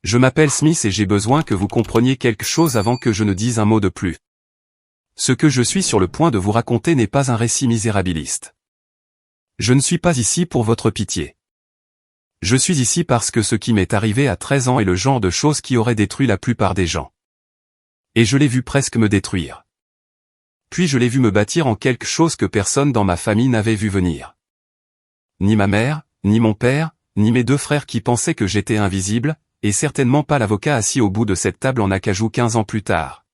Je m'appelle Smith et j'ai besoin que vous compreniez quelque chose avant que je ne dise un mot de plus. Ce que je suis sur le point de vous raconter n'est pas un récit misérabiliste. Je ne suis pas ici pour votre pitié. Je suis ici parce que ce qui m'est arrivé à 13 ans est le genre de choses qui aurait détruit la plupart des gens. Et je l'ai vu presque me détruire. Puis je l'ai vu me bâtir en quelque chose que personne dans ma famille n'avait vu venir. Ni ma mère, ni mon père, ni mes 2 frères qui pensaient que j'étais invisible, et certainement pas l'avocat assis au bout de cette table en acajou 15 ans plus tard.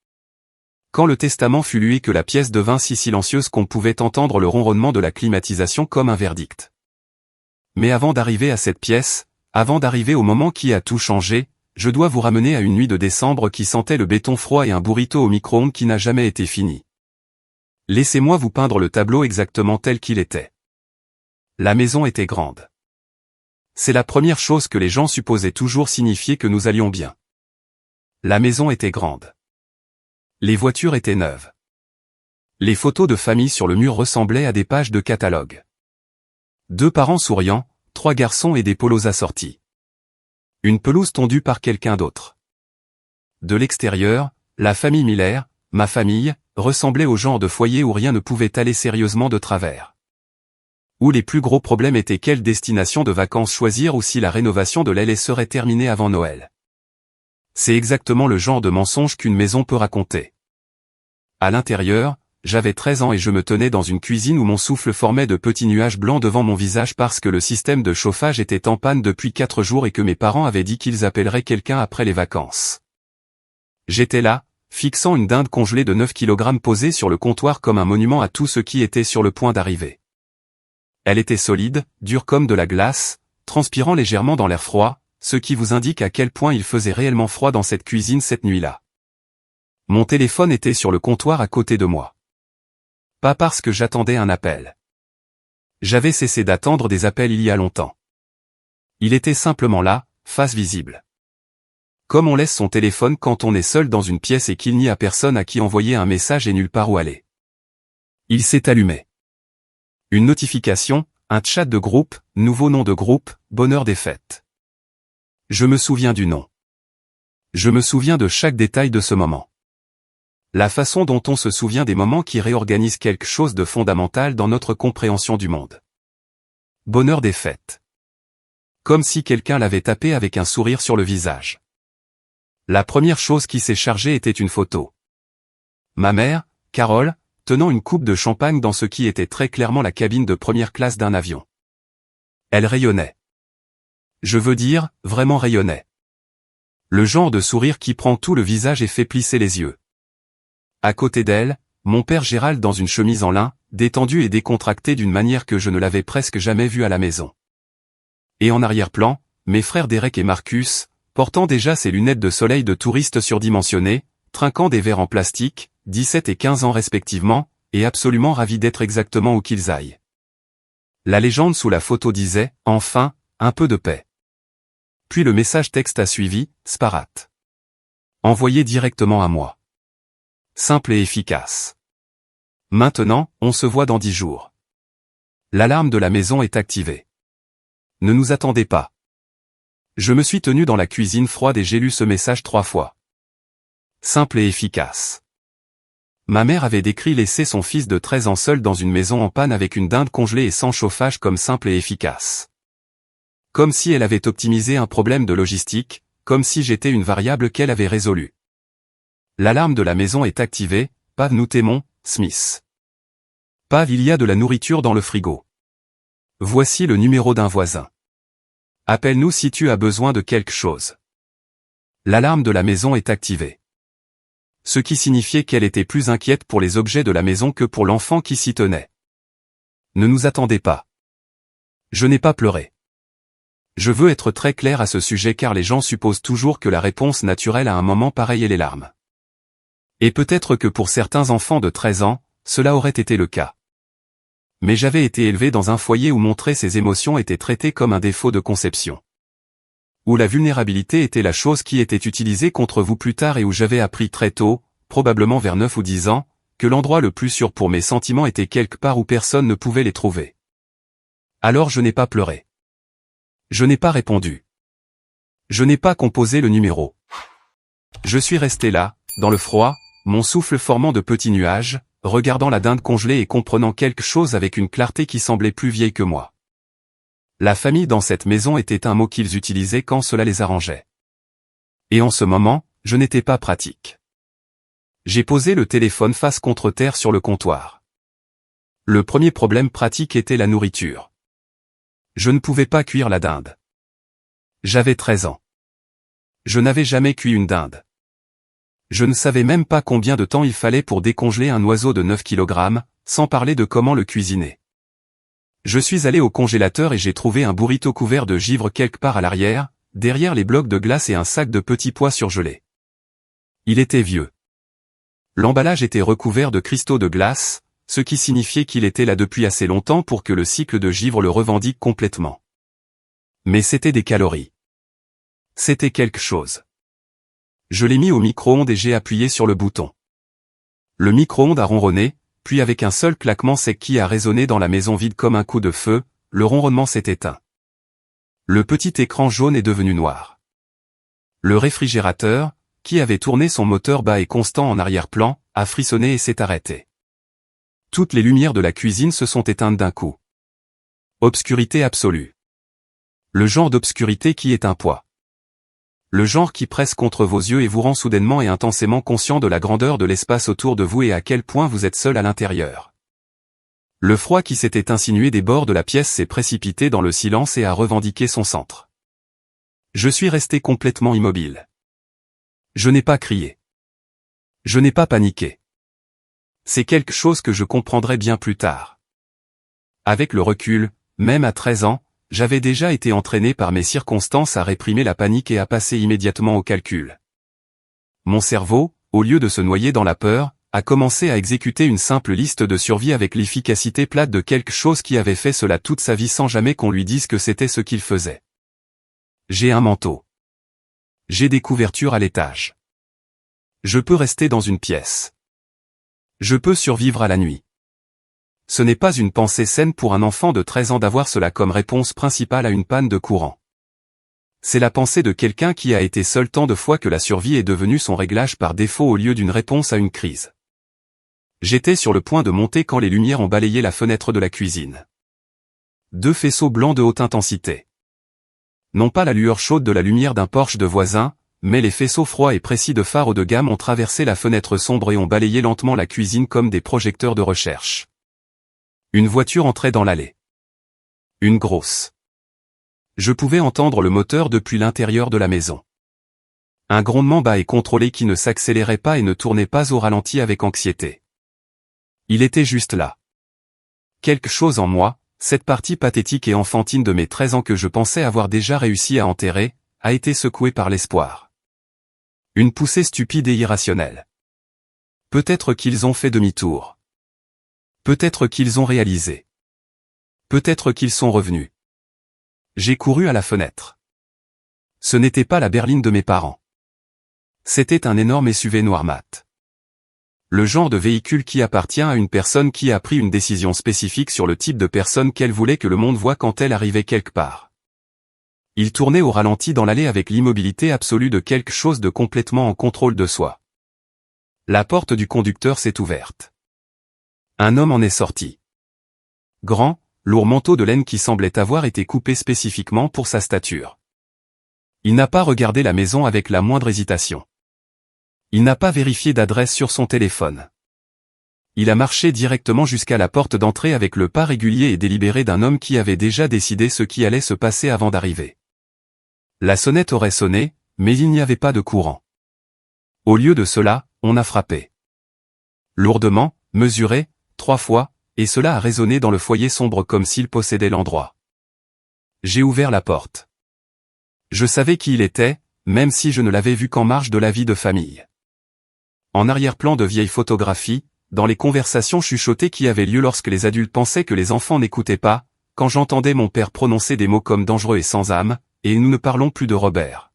Quand le testament fut lu et que la pièce devint si silencieuse qu'on pouvait entendre le ronronnement de la climatisation comme un verdict. Mais avant d'arriver à cette pièce, avant d'arriver au moment qui a tout changé, je dois vous ramener à une nuit de décembre qui sentait le béton froid et un burrito au micro-ondes qui n'a jamais été fini. Laissez-moi vous peindre le tableau exactement tel qu'il était. La maison était grande. C'est la première chose que les gens supposaient toujours signifier que nous allions bien. La maison était grande. Les voitures étaient neuves. Les photos de famille sur le mur ressemblaient à des pages de catalogue. 2 parents souriants, 3 garçons et des polos assortis. Une pelouse tondue par quelqu'un d'autre. De l'extérieur, la famille Miller, ma famille, ressemblait au genre de foyer où rien ne pouvait aller sérieusement de travers. Où les plus gros problèmes étaient quelle destination de vacances choisir ou si la rénovation de l'aile serait terminée avant Noël. C'est exactement le genre de mensonge qu'une maison peut raconter. À l'intérieur, j'avais 13 ans et je me tenais dans une cuisine où mon souffle formait de petits nuages blancs devant mon visage parce que le système de chauffage était en panne depuis 4 jours et que mes parents avaient dit qu'ils appelleraient quelqu'un après les vacances. J'étais là, fixant une dinde congelée de 9 kg posée sur le comptoir comme un monument à tout ce qui était sur le point d'arriver. Elle était solide, dure comme de la glace, transpirant légèrement dans l'air froid, ce qui vous indique à quel point il faisait réellement froid dans cette cuisine cette nuit-là. Mon téléphone était sur le comptoir à côté de moi. Pas parce que j'attendais un appel. J'avais cessé d'attendre des appels il y a longtemps. Il était simplement là, face visible. Comme on laisse son téléphone quand on est seul dans une pièce et qu'il n'y a personne à qui envoyer un message et nulle part où aller. Il s'est allumé. Une notification, un chat de groupe, nouveau nom de groupe, bonheur des fêtes. Je me souviens du nom. Je me souviens de chaque détail de ce moment. La façon dont on se souvient des moments qui réorganisent quelque chose de fondamental dans notre compréhension du monde. Bonheur des fêtes. Comme si quelqu'un l'avait tapé avec un sourire sur le visage. La première chose qui s'est chargée était une photo. Ma mère, Carole, tenant une coupe de champagne dans ce qui était très clairement la cabine de première classe d'un avion. Elle rayonnait. Je veux dire, vraiment rayonnait. Le genre de sourire qui prend tout le visage et fait plisser les yeux. À côté d'elle, mon père Gérald dans une chemise en lin, détendue et décontractée d'une manière que je ne l'avais presque jamais vue à la maison. Et en arrière-plan, mes frères Derek et Marcus, portant déjà ses lunettes de soleil de touristes surdimensionnées, trinquant des verres en plastique, 17 et 15 ans respectivement, et absolument ravis d'être exactement où qu'ils aillent. La légende sous la photo disait, enfin, un peu de paix. Puis le message texte a suivi, Sparat. Envoyé directement à moi. Simple et efficace. Maintenant, on se voit dans 10 jours. L'alarme de la maison est activée. Ne nous attendez pas. Je me suis tenu dans la cuisine froide et j'ai lu ce message 3 fois. Simple et efficace. Ma mère avait décrit laisser son fils de 13 ans seul dans une maison en panne avec une dinde congelée et sans chauffage comme simple et efficace. Comme si elle avait optimisé un problème de logistique, comme si j'étais une variable qu'elle avait résolue. L'alarme de la maison est activée, Pav nous t'aimons, Smith. Pav il y a de la nourriture dans le frigo. Voici le numéro d'un voisin. Appelle-nous si tu as besoin de quelque chose. L'alarme de la maison est activée. Ce qui signifiait qu'elle était plus inquiète pour les objets de la maison que pour l'enfant qui s'y tenait. Ne nous attendez pas. Je n'ai pas pleuré. Je veux être très clair à ce sujet car les gens supposent toujours que la réponse naturelle à un moment pareil est les larmes. Et peut-être que pour certains enfants de 13 ans, cela aurait été le cas. Mais j'avais été élevé dans un foyer où montrer ses émotions était traité comme un défaut de conception. Où la vulnérabilité était la chose qui était utilisée contre vous plus tard et où j'avais appris très tôt, probablement vers 9 ou 10 ans, que l'endroit le plus sûr pour mes sentiments était quelque part où personne ne pouvait les trouver. Alors je n'ai pas pleuré. Je n'ai pas répondu. Je n'ai pas composé le numéro. Je suis resté là, dans le froid, mon souffle formant de petits nuages, regardant la dinde congelée et comprenant quelque chose avec une clarté qui semblait plus vieille que moi. La famille dans cette maison était un mot qu'ils utilisaient quand cela les arrangeait. Et en ce moment, je n'étais pas pratique. J'ai posé le téléphone face contre terre sur le comptoir. Le premier problème pratique était la nourriture. Je ne pouvais pas cuire la dinde. J'avais 13 ans. Je n'avais jamais cuit une dinde. Je ne savais même pas combien de temps il fallait pour décongeler un oiseau de 9 kg, sans parler de comment le cuisiner. Je suis allé au congélateur et j'ai trouvé un burrito couvert de givre quelque part à l'arrière, derrière les blocs de glace et un sac de petits pois surgelés. Il était vieux. L'emballage était recouvert de cristaux de glace, ce qui signifiait qu'il était là depuis assez longtemps pour que le cycle de givre le revendique complètement. Mais c'était des calories. C'était quelque chose. Je l'ai mis au micro-ondes et j'ai appuyé sur le bouton. Le micro-ondes a ronronné, puis avec un seul claquement sec qui a résonné dans la maison vide comme un coup de feu, le ronronnement s'est éteint. Le petit écran jaune est devenu noir. Le réfrigérateur, qui avait tourné son moteur bas et constant en arrière-plan, a frissonné et s'est arrêté. Toutes les lumières de la cuisine se sont éteintes d'un coup. Obscurité absolue. Le genre d'obscurité qui est un poids. Le genre qui presse contre vos yeux et vous rend soudainement et intensément conscient de la grandeur de l'espace autour de vous et à quel point vous êtes seul à l'intérieur. Le froid qui s'était insinué des bords de la pièce s'est précipité dans le silence et a revendiqué son centre. Je suis resté complètement immobile. Je n'ai pas crié. Je n'ai pas paniqué. C'est quelque chose que je comprendrai bien plus tard. Avec le recul, même à 13 ans, j'avais déjà été entraîné par mes circonstances à réprimer la panique et à passer immédiatement au calcul. Mon cerveau, au lieu de se noyer dans la peur, a commencé à exécuter une simple liste de survie avec l'efficacité plate de quelque chose qui avait fait cela toute sa vie sans jamais qu'on lui dise que c'était ce qu'il faisait. J'ai un manteau. J'ai des couvertures à l'étage. Je peux rester dans une pièce. Je peux survivre à la nuit. Ce n'est pas une pensée saine pour un enfant de 13 ans d'avoir cela comme réponse principale à une panne de courant. C'est la pensée de quelqu'un qui a été seul tant de fois que la survie est devenue son réglage par défaut au lieu d'une réponse à une crise. J'étais sur le point de monter quand les lumières ont balayé la fenêtre de la cuisine. 2 faisceaux blancs de haute intensité. Non pas la lueur chaude de la lumière d'un Porsche de voisin, mais les faisceaux froids et précis de phares haut de gamme ont traversé la fenêtre sombre et ont balayé lentement la cuisine comme des projecteurs de recherche. Une voiture entrait dans l'allée. Une grosse. Je pouvais entendre le moteur depuis l'intérieur de la maison. Un grondement bas et contrôlé qui ne s'accélérait pas et ne tournait pas au ralenti avec anxiété. Il était juste là. Quelque chose en moi, cette partie pathétique et enfantine de mes 13 ans que je pensais avoir déjà réussi à enterrer, a été secouée par l'espoir. Une poussée stupide et irrationnelle. Peut-être qu'ils ont fait demi-tour. Peut-être qu'ils ont réalisé. Peut-être qu'ils sont revenus. J'ai couru à la fenêtre. Ce n'était pas la berline de mes parents. C'était un énorme SUV noir mat. Le genre de véhicule qui appartient à une personne qui a pris une décision spécifique sur le type de personne qu'elle voulait que le monde voie quand elle arrivait quelque part. Il tournait au ralenti dans l'allée avec l'immobilité absolue de quelque chose de complètement en contrôle de soi. La porte du conducteur s'est ouverte. Un homme en est sorti. Grand, lourd manteau de laine qui semblait avoir été coupé spécifiquement pour sa stature. Il n'a pas regardé la maison avec la moindre hésitation. Il n'a pas vérifié d'adresse sur son téléphone. Il a marché directement jusqu'à la porte d'entrée avec le pas régulier et délibéré d'un homme qui avait déjà décidé ce qui allait se passer avant d'arriver. La sonnette aurait sonné, mais il n'y avait pas de courant. Au lieu de cela, on a frappé. Lourdement, mesuré, 3 fois, et cela a résonné dans le foyer sombre comme s'il possédait l'endroit. J'ai ouvert la porte. Je savais qui il était, même si je ne l'avais vu qu'en marge de la vie de famille. En arrière-plan de vieilles photographies, dans les conversations chuchotées qui avaient lieu lorsque les adultes pensaient que les enfants n'écoutaient pas, quand j'entendais mon père prononcer des mots comme dangereux et sans âme, et nous ne parlons plus de Robert.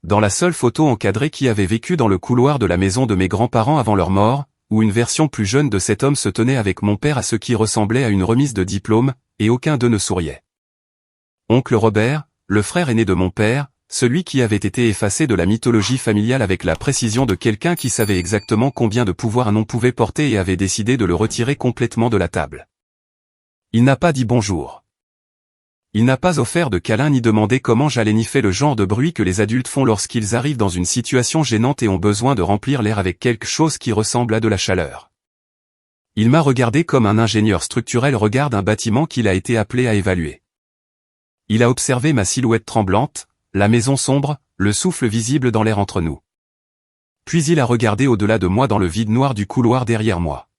Dans la seule photo encadrée qui avait vécu dans le couloir de la maison de mes grands-parents avant leur mort, où une version plus jeune de cet homme se tenait avec mon père à ce qui ressemblait à une remise de diplôme, et aucun d'eux ne souriait. Oncle Robert, le frère aîné de mon père, celui qui avait été effacé de la mythologie familiale avec la précision de quelqu'un qui savait exactement combien de pouvoir un nom pouvait porter et avait décidé de le retirer complètement de la table. Il n'a pas dit bonjour. Il n'a pas offert de câlin ni demandé comment j'allais ni fait le genre de bruit que les adultes font lorsqu'ils arrivent dans une situation gênante et ont besoin de remplir l'air avec quelque chose qui ressemble à de la chaleur. Il m'a regardé comme un ingénieur structurel regarde un bâtiment qu'il a été appelé à évaluer. Il a observé ma silhouette tremblante, la maison sombre, le souffle visible dans l'air entre nous. Puis il a regardé au-delà de moi dans le vide noir du couloir derrière moi.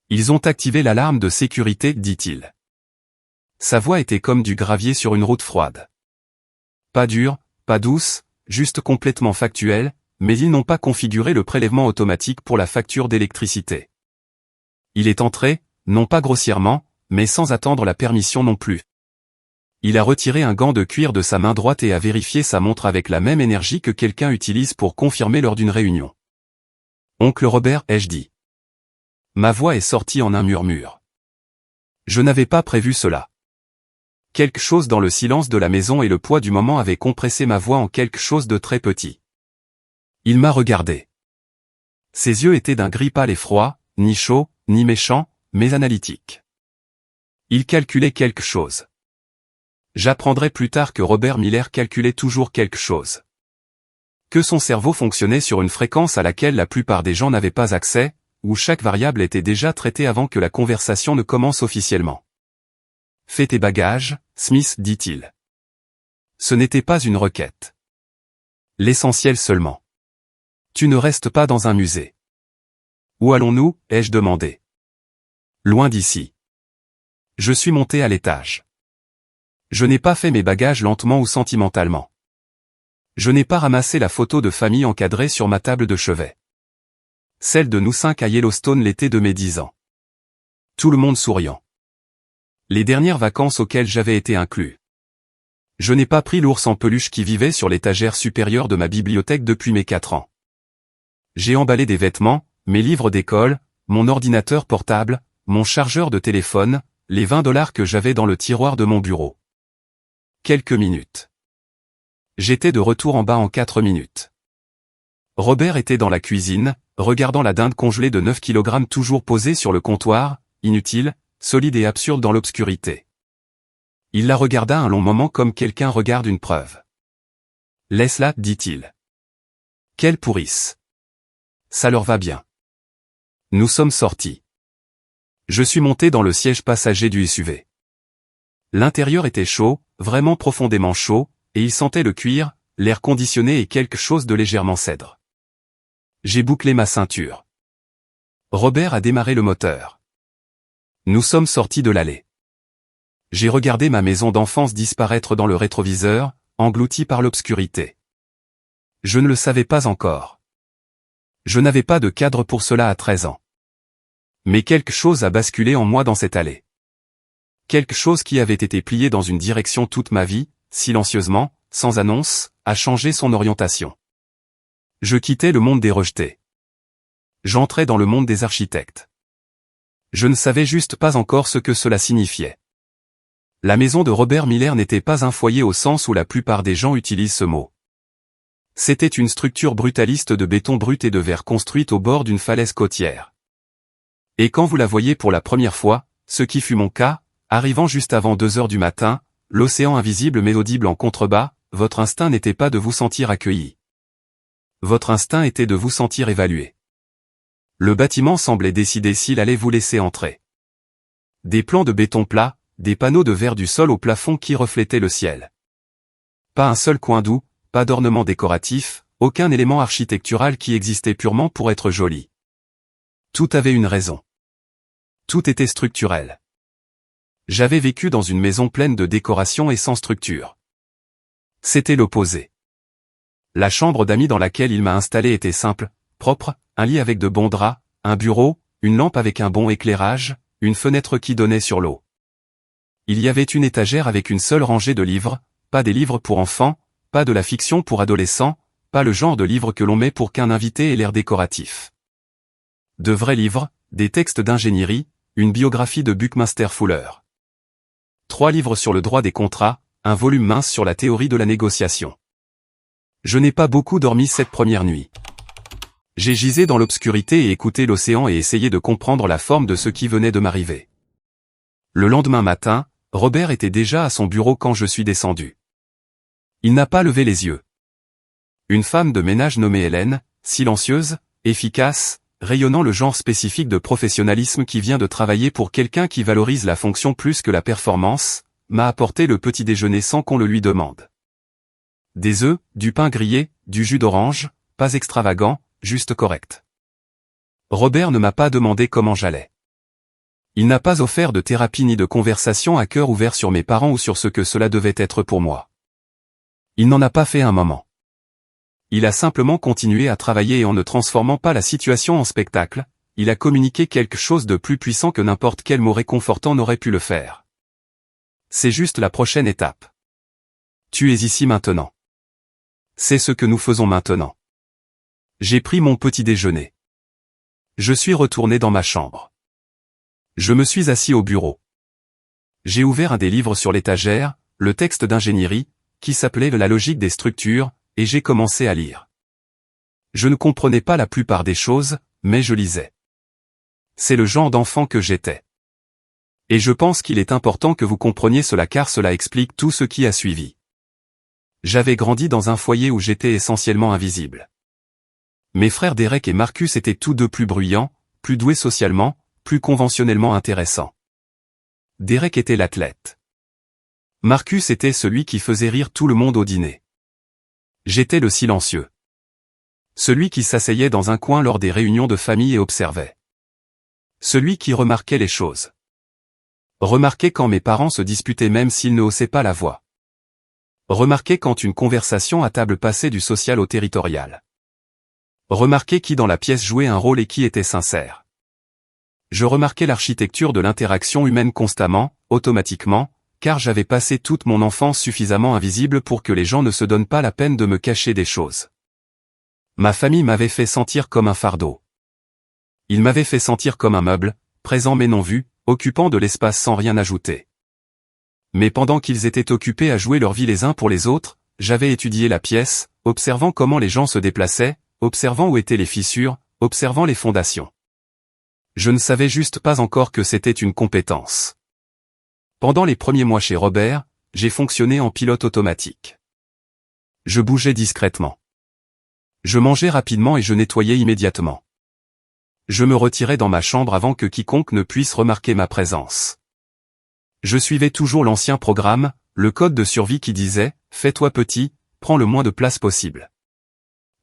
Ils ont activé l'alarme de sécurité, dit-il. Sa voix était comme du gravier sur une route froide. Pas dure, pas douce, juste complètement factuelle, mais ils n'ont pas configuré le prélèvement automatique pour la facture d'électricité. Il est entré, non pas grossièrement, mais sans attendre la permission non plus. Il a retiré un gant de cuir de sa main droite et a vérifié sa montre avec la même énergie que quelqu'un utilise pour confirmer lors d'une réunion. Oncle Robert, ai-je dit. Ma voix est sortie en un murmure. Je n'avais pas prévu cela. Quelque chose dans le silence de la maison et le poids du moment avait compressé ma voix en quelque chose de très petit. Il m'a regardé. Ses yeux étaient d'un gris pâle et froid, ni chaud, ni méchant, mais analytique. Il calculait quelque chose. J'apprendrai plus tard que Robert Miller calculait toujours quelque chose. Que son cerveau fonctionnait sur une fréquence à laquelle la plupart des gens n'avaient pas accès, où chaque variable était déjà traitée avant que la conversation ne commence officiellement. Fais tes bagages, Smith, dit-il. Ce n'était pas une requête. L'essentiel seulement. Tu ne restes pas dans un musée. Où allons-nous, ai-je demandé. Loin d'ici. Je suis monté à l'étage. Je n'ai pas fait mes bagages lentement ou sentimentalement. Je n'ai pas ramassé la photo de famille encadrée sur ma table de chevet. Celle de nous 5 à Yellowstone l'été de mes 10 ans. Tout le monde souriant. Les dernières vacances auxquelles j'avais été inclus. Je n'ai pas pris l'ours en peluche qui vivait sur l'étagère supérieure de ma bibliothèque depuis mes 4 ans. J'ai emballé des vêtements, mes livres d'école, mon ordinateur portable, mon chargeur de téléphone, les $20 que j'avais dans le tiroir de mon bureau. Quelques minutes. J'étais de retour en bas en 4 minutes. Robert était dans la cuisine, regardant la dinde congelée de 9 kg toujours posée sur le comptoir, inutile, solide et absurde dans l'obscurité. Il la regarda un long moment comme quelqu'un regarde une preuve. Laisse-la, dit-il. Quelle pourrisse. Ça leur va bien. Nous sommes sortis. Je suis monté dans le siège passager du SUV. L'intérieur était chaud, vraiment profondément chaud, et il sentait le cuir, l'air conditionné et quelque chose de légèrement cèdre. J'ai bouclé ma ceinture. Robert a démarré le moteur. Nous sommes sortis de l'allée. J'ai regardé ma maison d'enfance disparaître dans le rétroviseur, engloutie par l'obscurité. Je ne le savais pas encore. Je n'avais pas de cadre pour cela à 13 ans. Mais quelque chose a basculé en moi dans cette allée. Quelque chose qui avait été plié dans une direction toute ma vie, silencieusement, sans annonce, a changé son orientation. Je quittais le monde des rejetés. J'entrais dans le monde des architectes. Je ne savais juste pas encore ce que cela signifiait. La maison de Robert Miller n'était pas un foyer au sens où la plupart des gens utilisent ce mot. C'était une structure brutaliste de béton brut et de verre construite au bord d'une falaise côtière. Et quand vous la voyez pour la première fois, ce qui fut mon cas, arrivant juste avant 2 heures du matin, l'océan invisible mais audible en contrebas, votre instinct n'était pas de vous sentir accueilli. Votre instinct était de vous sentir évalué. Le bâtiment semblait décider s'il allait vous laisser entrer. Des plans de béton plat, des panneaux de verre du sol au plafond qui reflétaient le ciel. Pas un seul coin doux, pas d'ornement décoratif, aucun élément architectural qui existait purement pour être joli. Tout avait une raison. Tout était structurel. J'avais vécu dans une maison pleine de décorations et sans structure. C'était l'opposé. La chambre d'amis dans laquelle il m'a installé était simple, propre, un lit avec de bons draps, un bureau, une lampe avec un bon éclairage, une fenêtre qui donnait sur l'eau. Il y avait une étagère avec une seule rangée de livres, pas des livres pour enfants, pas de la fiction pour adolescents, pas le genre de livre que l'on met pour qu'un invité ait l'air décoratif. De vrais livres, des textes d'ingénierie, une biographie de Buckminster Fuller. 3 livres sur le droit des contrats, un volume mince sur la théorie de la négociation. Je n'ai pas beaucoup dormi cette première nuit. J'ai gisé dans l'obscurité et écouté l'océan et essayé de comprendre la forme de ce qui venait de m'arriver. Le lendemain matin, Robert était déjà à son bureau quand je suis descendu. Il n'a pas levé les yeux. Une femme de ménage nommée Hélène, silencieuse, efficace, rayonnant le genre spécifique de professionnalisme qui vient de travailler pour quelqu'un qui valorise la fonction plus que la performance, m'a apporté le petit déjeuner sans qu'on le lui demande. Des œufs, du pain grillé, du jus d'orange, pas extravagant, juste correct. Robert ne m'a pas demandé comment j'allais. Il n'a pas offert de thérapie ni de conversation à cœur ouvert sur mes parents ou sur ce que cela devait être pour moi. Il n'en a pas fait un moment. Il a simplement continué à travailler et en ne transformant pas la situation en spectacle, il a communiqué quelque chose de plus puissant que n'importe quel mot réconfortant n'aurait pu le faire. C'est juste la prochaine étape. Tu es ici maintenant. C'est ce que nous faisons maintenant. J'ai pris mon petit déjeuner. Je suis retourné dans ma chambre. Je me suis assis au bureau. J'ai ouvert un des livres sur l'étagère, le texte d'ingénierie, qui s'appelait La logique des structures, et j'ai commencé à lire. Je ne comprenais pas la plupart des choses, mais je lisais. C'est le genre d'enfant que j'étais. Et je pense qu'il est important que vous compreniez cela car cela explique tout ce qui a suivi. J'avais grandi dans un foyer où j'étais essentiellement invisible. Mes frères Derek et Marcus étaient tous deux plus bruyants, plus doués socialement, plus conventionnellement intéressants. Derek était l'athlète. Marcus était celui qui faisait rire tout le monde au dîner. J'étais le silencieux. Celui qui s'asseyait dans un coin lors des réunions de famille et observait. Celui qui remarquait les choses. Remarquait quand mes parents se disputaient même s'ils ne haussaient pas la voix. Remarquait quand une conversation à table passait du social au territorial. Remarquait qui dans la pièce jouait un rôle et qui était sincère. Je remarquais l'architecture de l'interaction humaine constamment, automatiquement, car j'avais passé toute mon enfance suffisamment invisible pour que les gens ne se donnent pas la peine de me cacher des choses. Ma famille m'avait fait sentir comme un fardeau. Ils m'avaient fait sentir comme un meuble, présent mais non vu, occupant de l'espace sans rien ajouter. Mais pendant qu'ils étaient occupés à jouer leur vie les uns pour les autres, j'avais étudié la pièce, observant comment les gens se déplaçaient, observant où étaient les fissures, observant les fondations. Je ne savais juste pas encore que c'était une compétence. Pendant les premiers mois chez Robert, j'ai fonctionné en pilote automatique. Je bougeais discrètement. Je mangeais rapidement et je nettoyais immédiatement. Je me retirais dans ma chambre avant que quiconque ne puisse remarquer ma présence. Je suivais toujours l'ancien programme, le code de survie qui disait « Fais-toi petit, prends le moins de place possible.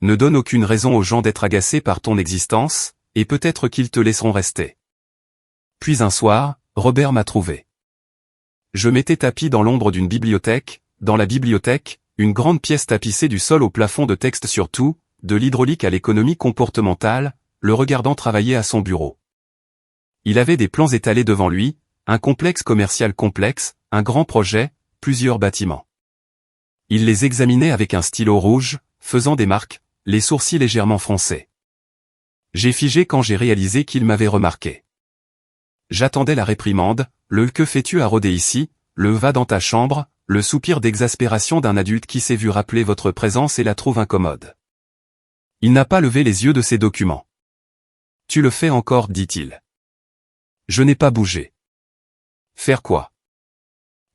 Ne donne aucune raison aux gens d'être agacés par ton existence, et peut-être qu'ils te laisseront rester. » Puis un soir, Robert m'a trouvé. Je m'étais tapi dans l'ombre d'une bibliothèque, dans la bibliothèque, une grande pièce tapissée du sol au plafond de textes sur tout, de l'hydraulique à l'économie comportementale, le regardant travailler à son bureau. Il avait des plans étalés devant lui, un complexe commercial complexe, un grand projet, plusieurs bâtiments. Il les examinait avec un stylo rouge, faisant des marques, les sourcils légèrement froncés. J'ai figé quand j'ai réalisé qu'il m'avait remarqué. J'attendais la réprimande, le « que fais-tu à rôder ici ?» le « va dans ta chambre », le soupir d'exaspération d'un adulte qui s'est vu rappeler votre présence et la trouve incommode. Il n'a pas levé les yeux de ses documents. « Tu le fais encore » dit-il. Je n'ai pas bougé. Faire quoi?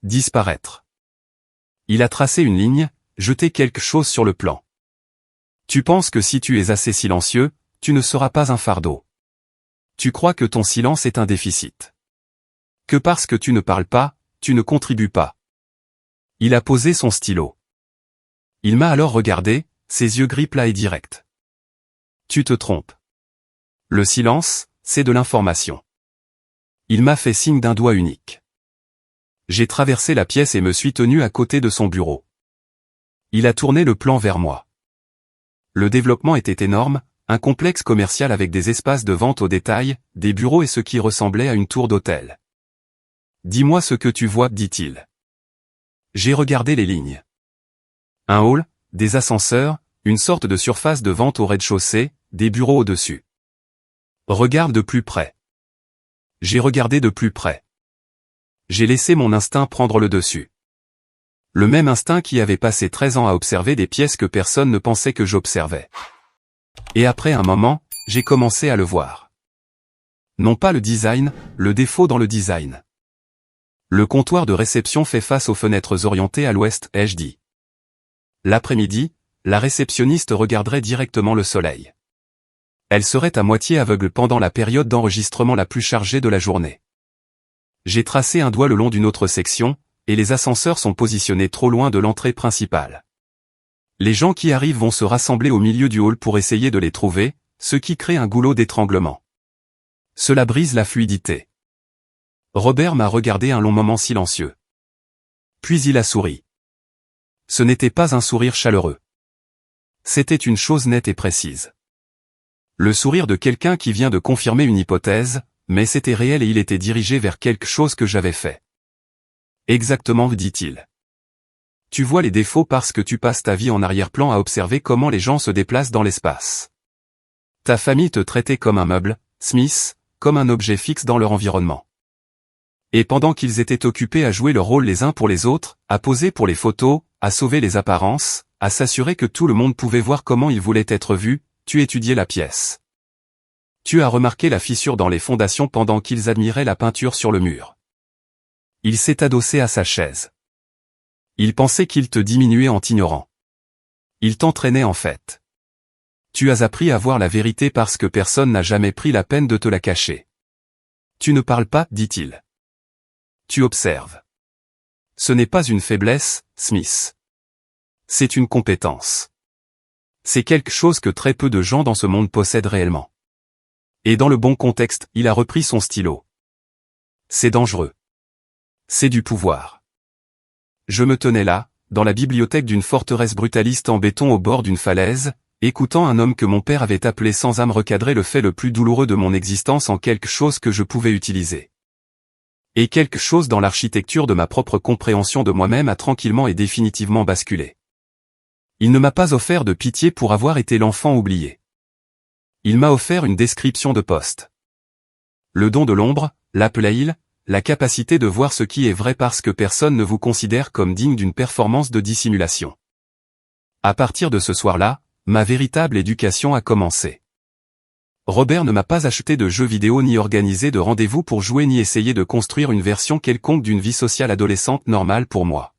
Disparaître. Il a tracé une ligne, jeté quelque chose sur le plan. Tu penses que si tu es assez silencieux, tu ne seras pas un fardeau. Tu crois que ton silence est un déficit. Que parce que tu ne parles pas, tu ne contribues pas. Il a posé son stylo. Il m'a alors regardé, ses yeux gris plats et directs. Tu te trompes. Le silence, c'est de l'information. Il m'a fait signe d'un doigt unique. J'ai traversé la pièce et me suis tenu à côté de son bureau. Il a tourné le plan vers moi. Le développement était énorme, un complexe commercial avec des espaces de vente au détail, des bureaux et ce qui ressemblait à une tour d'hôtel. Dis-moi ce que tu vois, dit-il. J'ai regardé les lignes. Un hall, des ascenseurs, une sorte de surface de vente au rez-de-chaussée, des bureaux au-dessus. Regarde de plus près. J'ai regardé de plus près. J'ai laissé mon instinct prendre le dessus. Le même instinct qui avait passé 13 ans à observer des pièces que personne ne pensait que j'observais. Et après un moment, j'ai commencé à le voir. Non pas le design, le défaut dans le design. Le comptoir de réception fait face aux fenêtres orientées à l'ouest, ai-je dit. L'après-midi, la réceptionniste regarderait directement le soleil. Elle serait à moitié aveugle pendant la période d'enregistrement la plus chargée de la journée. J'ai tracé un doigt le long d'une autre section, et les ascenseurs sont positionnés trop loin de l'entrée principale. Les gens qui arrivent vont se rassembler au milieu du hall pour essayer de les trouver, ce qui crée un goulot d'étranglement. Cela brise la fluidité. Robert m'a regardé un long moment silencieux. Puis il a souri. Ce n'était pas un sourire chaleureux. C'était une chose nette et précise. Le sourire de quelqu'un qui vient de confirmer une hypothèse, mais c'était réel et il était dirigé vers quelque chose que j'avais fait. Exactement, dit-il. Tu vois les défauts parce que tu passes ta vie en arrière-plan à observer comment les gens se déplacent dans l'espace. Ta famille te traitait comme un meuble, Smith, comme un objet fixe dans leur environnement. Et pendant qu'ils étaient occupés à jouer leur rôle les uns pour les autres, à poser pour les photos, à sauver les apparences, à s'assurer que tout le monde pouvait voir comment ils voulaient être vus, tu étudiais la pièce. Tu as remarqué la fissure dans les fondations pendant qu'ils admiraient la peinture sur le mur. Il s'est adossé à sa chaise. Il pensait qu'il te diminuait en t'ignorant. Il t'entraînait en fait. Tu as appris à voir la vérité parce que personne n'a jamais pris la peine de te la cacher. Tu ne parles pas, dit-il. Tu observes. Ce n'est pas une faiblesse, Smith. C'est une compétence. C'est quelque chose que très peu de gens dans ce monde possèdent réellement. Et dans le bon contexte, il a repris son stylo. C'est dangereux. C'est du pouvoir. Je me tenais là, dans la bibliothèque d'une forteresse brutaliste en béton au bord d'une falaise, écoutant un homme que mon père avait appelé sans âme recadrer le fait le plus douloureux de mon existence en quelque chose que je pouvais utiliser. Et quelque chose dans l'architecture de ma propre compréhension de moi-même a tranquillement et définitivement basculé. Il ne m'a pas offert de pitié pour avoir été l'enfant oublié. Il m'a offert une description de poste. Le don de l'ombre, l'appel-à-il, la capacité de voir ce qui est vrai parce que personne ne vous considère comme digne d'une performance de dissimulation. À partir de ce soir-là, ma véritable éducation a commencé. Robert ne m'a pas acheté de jeux vidéo ni organisé de rendez-vous pour jouer ni essayer de construire une version quelconque d'une vie sociale adolescente normale pour moi.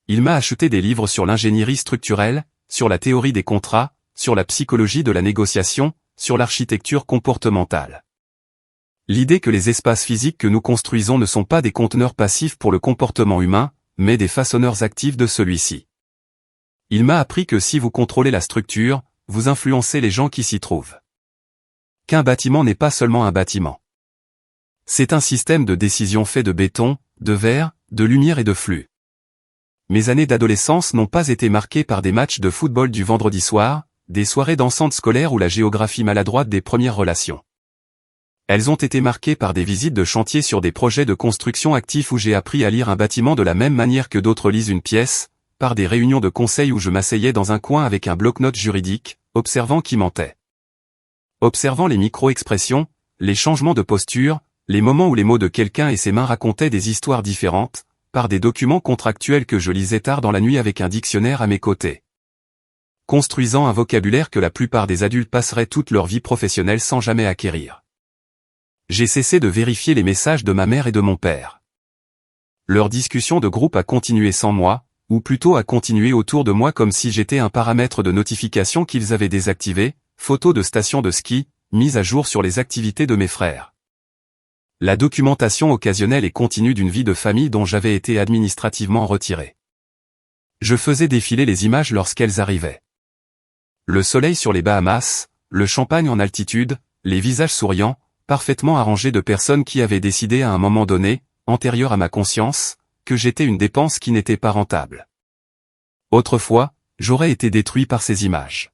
Il m'a acheté des livres sur l'ingénierie structurelle, sur la théorie des contrats, sur la psychologie de la négociation, sur l'architecture comportementale. L'idée que les espaces physiques que nous construisons ne sont pas des conteneurs passifs pour le comportement humain, mais des façonneurs actifs de celui-ci. Il m'a appris que si vous contrôlez la structure, vous influencez les gens qui s'y trouvent. Qu'un bâtiment n'est pas seulement un bâtiment. C'est un système de décision fait de béton, de verre, de lumière et de flux. Mes années d'adolescence n'ont pas été marquées par des matchs de football du vendredi soir, des soirées dansantes scolaires ou la géographie maladroite des premières relations. Elles ont été marquées par des visites de chantier sur des projets de construction actifs où j'ai appris à lire un bâtiment de la même manière que d'autres lisent une pièce, par des réunions de conseil où je m'asseyais dans un coin avec un bloc-notes juridique, observant qui mentait. Observant les micro-expressions, les changements de posture, les moments où les mots de quelqu'un et ses mains racontaient des histoires différentes, par des documents contractuels que je lisais tard dans la nuit avec un dictionnaire à mes côtés. Construisant un vocabulaire que la plupart des adultes passeraient toute leur vie professionnelle sans jamais acquérir. J'ai cessé de vérifier les messages de ma mère et de mon père. Leur discussion de groupe a continué sans moi, ou plutôt a continué autour de moi comme si j'étais un paramètre de notification qu'ils avaient désactivé, photos de stations de ski, mise à jour sur les activités de mes frères. La documentation occasionnelle et continue d'une vie de famille dont j'avais été administrativement retiré. Je faisais défiler les images lorsqu'elles arrivaient. Le soleil sur les Bahamas, le champagne en altitude, les visages souriants, parfaitement arrangés de personnes qui avaient décidé à un moment donné, antérieur à ma conscience, que j'étais une dépense qui n'était pas rentable. Autrefois, j'aurais été détruit par ces images.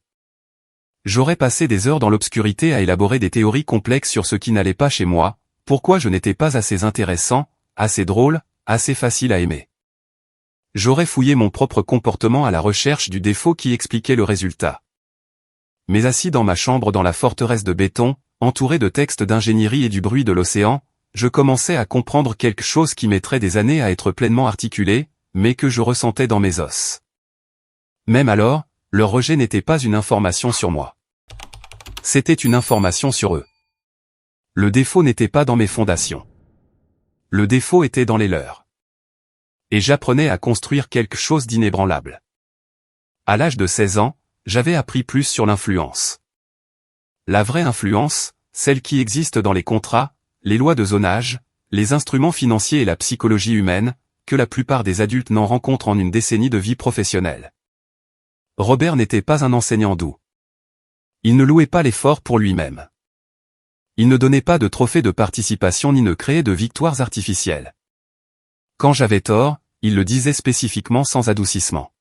J'aurais passé des heures dans l'obscurité à élaborer des théories complexes sur ce qui n'allait pas chez moi, pourquoi je n'étais pas assez intéressant, assez drôle, assez facile à aimer. J'aurais fouillé mon propre comportement à la recherche du défaut qui expliquait le résultat. Mais assis dans ma chambre dans la forteresse de béton, entouré de textes d'ingénierie et du bruit de l'océan, je commençais à comprendre quelque chose qui mettrait des années à être pleinement articulé, mais que je ressentais dans mes os. Même alors, leur rejet n'était pas une information sur moi. C'était une information sur eux. Le défaut n'était pas dans mes fondations. Le défaut était dans les leurs. Et j'apprenais à construire quelque chose d'inébranlable. À l'âge de 16 ans, j'avais appris plus sur l'influence. La vraie influence, celle qui existe dans les contrats, les lois de zonage, les instruments financiers et la psychologie humaine, que la plupart des adultes n'en rencontrent en une décennie de vie professionnelle. Robert n'était pas un enseignant doux. Il ne louait pas l'effort pour lui-même. Il ne donnait pas de trophées de participation ni ne créait de victoires artificielles. Quand j'avais tort, il le disait spécifiquement sans adoucissement.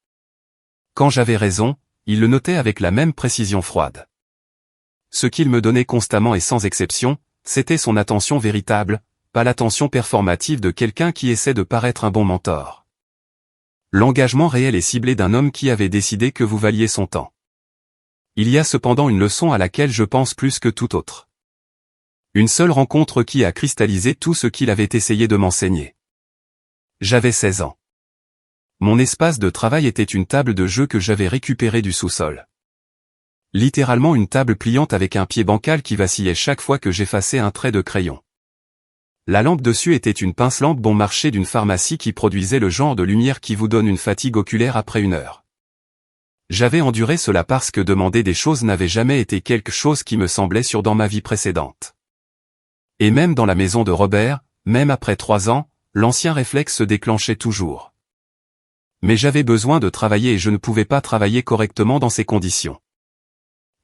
Quand j'avais raison, il le notait avec la même précision froide. Ce qu'il me donnait constamment et sans exception, c'était son attention véritable, pas l'attention performative de quelqu'un qui essaie de paraître un bon mentor. L'engagement réel et ciblé d'un homme qui avait décidé que vous valiez son temps. Il y a cependant une leçon à laquelle je pense plus que tout autre. Une seule rencontre qui a cristallisé tout ce qu'il avait essayé de m'enseigner. J'avais 16 ans. Mon espace de travail était une table de jeu que j'avais récupérée du sous-sol. Littéralement une table pliante avec un pied bancal qui vacillait chaque fois que j'effaçais un trait de crayon. La lampe dessus était une pince-lampe bon marché d'une pharmacie qui produisait le genre de lumière qui vous donne une fatigue oculaire après 1 heure. J'avais enduré cela parce que demander des choses n'avait jamais été quelque chose qui me semblait sûr dans ma vie précédente. Et même dans la maison de Robert, même après 3 ans, l'ancien réflexe se déclenchait toujours. Mais j'avais besoin de travailler et je ne pouvais pas travailler correctement dans ces conditions.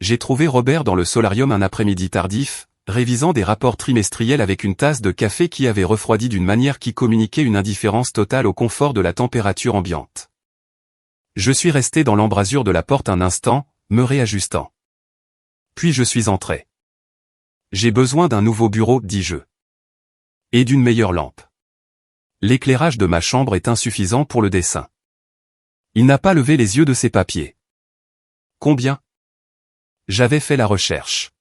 J'ai trouvé Robert dans le solarium un après-midi tardif, révisant des rapports trimestriels avec une tasse de café qui avait refroidi d'une manière qui communiquait une indifférence totale au confort de la température ambiante. Je suis resté dans l'embrasure de la porte un instant, me réajustant. Puis je suis entré. J'ai besoin d'un nouveau bureau, dis-je. Et d'une meilleure lampe. L'éclairage de ma chambre est insuffisant pour le dessin. Il n'a pas levé les yeux de ses papiers. Combien ? J'avais fait la recherche.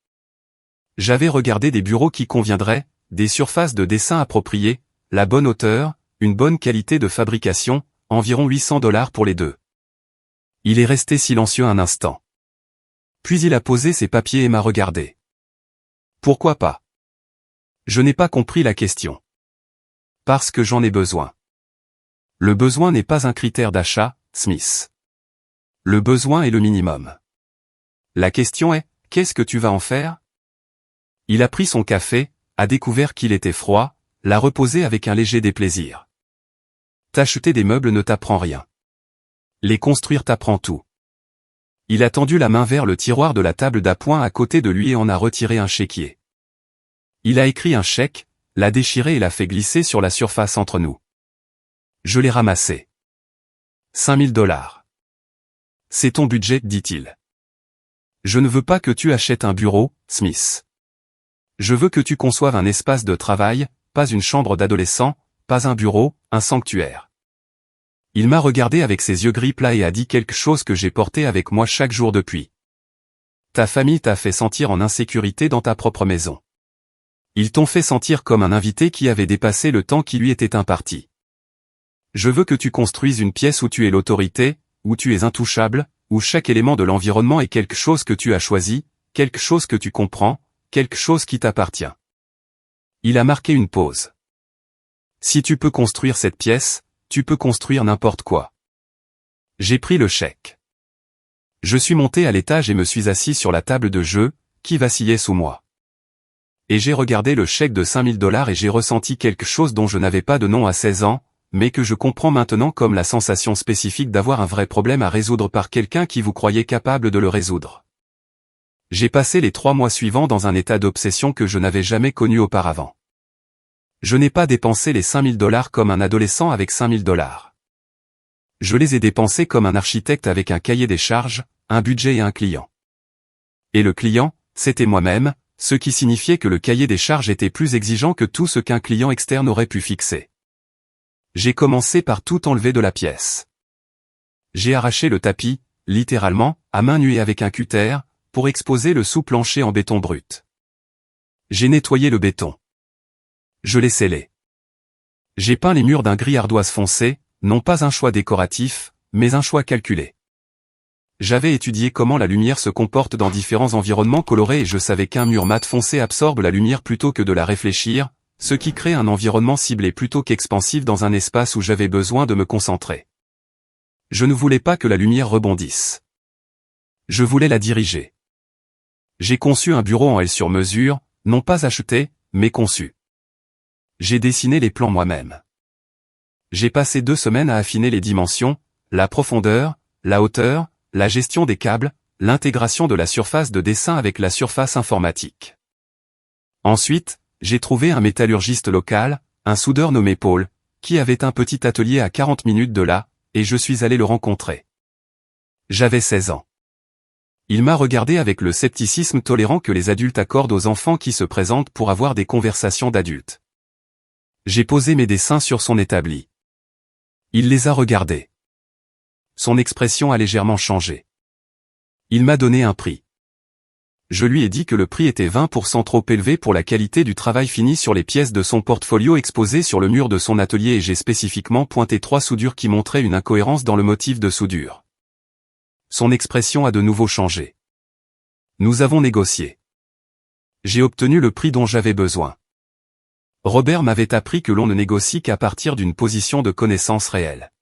J'avais regardé des bureaux qui conviendraient, des surfaces de dessin appropriées, la bonne hauteur, une bonne qualité de fabrication, environ $800 pour les deux. Il est resté silencieux un instant. Puis il a posé ses papiers et m'a regardé. Pourquoi pas ? Je n'ai pas compris la question. Parce que j'en ai besoin. Le besoin n'est pas un critère d'achat, Smith. Le besoin est le minimum. La question est, qu'est-ce que tu vas en faire ? Il a pris son café, a découvert qu'il était froid, l'a reposé avec un léger déplaisir. T'acheter des meubles ne t'apprend rien. Les construire t'apprend tout. Il a tendu la main vers le tiroir de la table d'appoint à côté de lui et en a retiré un chéquier. Il a écrit un chèque, l'a déchiré et l'a fait glisser sur la surface entre nous. Je l'ai ramassé. $5000. C'est ton budget, dit-il. Je ne veux pas que tu achètes un bureau, Smith. Je veux que tu conçoives un espace de travail, pas une chambre d'adolescent, pas un bureau, un sanctuaire. Il m'a regardé avec ses yeux gris plats et a dit quelque chose que j'ai porté avec moi chaque jour depuis. Ta famille t'a fait sentir en insécurité dans ta propre maison. Ils t'ont fait sentir comme un invité qui avait dépassé le temps qui lui était imparti. Je veux que tu construises une pièce où tu es l'autorité, où tu es intouchable, où chaque élément de l'environnement est quelque chose que tu as choisi, quelque chose que tu comprends, quelque chose qui t'appartient. Il a marqué une pause. Si tu peux construire cette pièce, tu peux construire n'importe quoi. J'ai pris le chèque. Je suis monté à l'étage et me suis assis sur la table de jeu, qui vacillait sous moi. Et j'ai regardé le chèque de $5000 et j'ai ressenti quelque chose dont je n'avais pas de nom à 16 ans, mais que je comprends maintenant comme la sensation spécifique d'avoir un vrai problème à résoudre par quelqu'un qui vous croyait capable de le résoudre. J'ai passé les 3 mois suivants dans un état d'obsession que je n'avais jamais connu auparavant. Je n'ai pas dépensé les $5000 comme un adolescent avec $5000. Je les ai dépensés comme un architecte avec un cahier des charges, un budget et un client. Et le client, c'était moi-même, ce qui signifiait que le cahier des charges était plus exigeant que tout ce qu'un client externe aurait pu fixer. J'ai commencé par tout enlever de la pièce. J'ai arraché le tapis, littéralement, à main nue et avec un cutter, pour exposer le sous-plancher en béton brut. J'ai nettoyé le béton. Je l'ai scellé. J'ai peint les murs d'un gris ardoise foncé, non pas un choix décoratif, mais un choix calculé. J'avais étudié comment la lumière se comporte dans différents environnements colorés et je savais qu'un mur mat foncé absorbe la lumière plutôt que de la réfléchir, ce qui crée un environnement ciblé plutôt qu'expansif dans un espace où j'avais besoin de me concentrer. Je ne voulais pas que la lumière rebondisse. Je voulais la diriger. J'ai conçu un bureau en L sur mesure, non pas acheté, mais conçu. J'ai dessiné les plans moi-même. J'ai passé 2 semaines à affiner les dimensions, la profondeur, la hauteur, la gestion des câbles, l'intégration de la surface de dessin avec la surface informatique. Ensuite, j'ai trouvé un métallurgiste local, un soudeur nommé Paul, qui avait un petit atelier à 40 minutes de là, et je suis allé le rencontrer. J'avais 16 ans. Il m'a regardé avec le scepticisme tolérant que les adultes accordent aux enfants qui se présentent pour avoir des conversations d'adultes. J'ai posé mes dessins sur son établi. Il les a regardés. Son expression a légèrement changé. Il m'a donné un prix. Je lui ai dit que le prix était 20% trop élevé pour la qualité du travail fini sur les pièces de son portfolio exposées sur le mur de son atelier et j'ai spécifiquement pointé 3 soudures qui montraient une incohérence dans le motif de soudure. Son expression a de nouveau changé. Nous avons négocié. J'ai obtenu le prix dont j'avais besoin. Robert m'avait appris que l'on ne négocie qu'à partir d'une position de connaissance réelle.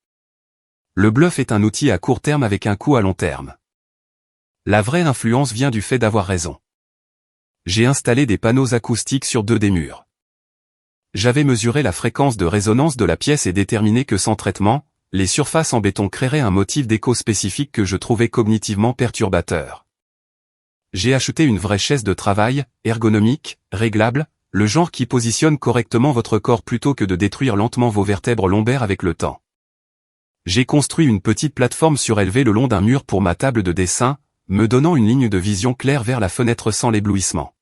Le bluff est un outil à court terme avec un coût à long terme. La vraie influence vient du fait d'avoir raison. J'ai installé des panneaux acoustiques sur 2 des murs. J'avais mesuré la fréquence de résonance de la pièce et déterminé que sans traitement, les surfaces en béton créeraient un motif d'écho spécifique que je trouvais cognitivement perturbateur. J'ai acheté une vraie chaise de travail, ergonomique, réglable, le genre qui positionne correctement votre corps plutôt que de détruire lentement vos vertèbres lombaires avec le temps. J'ai construit une petite plateforme surélevée le long d'un mur pour ma table de dessin, me donnant une ligne de vision claire vers la fenêtre sans l'éblouissement.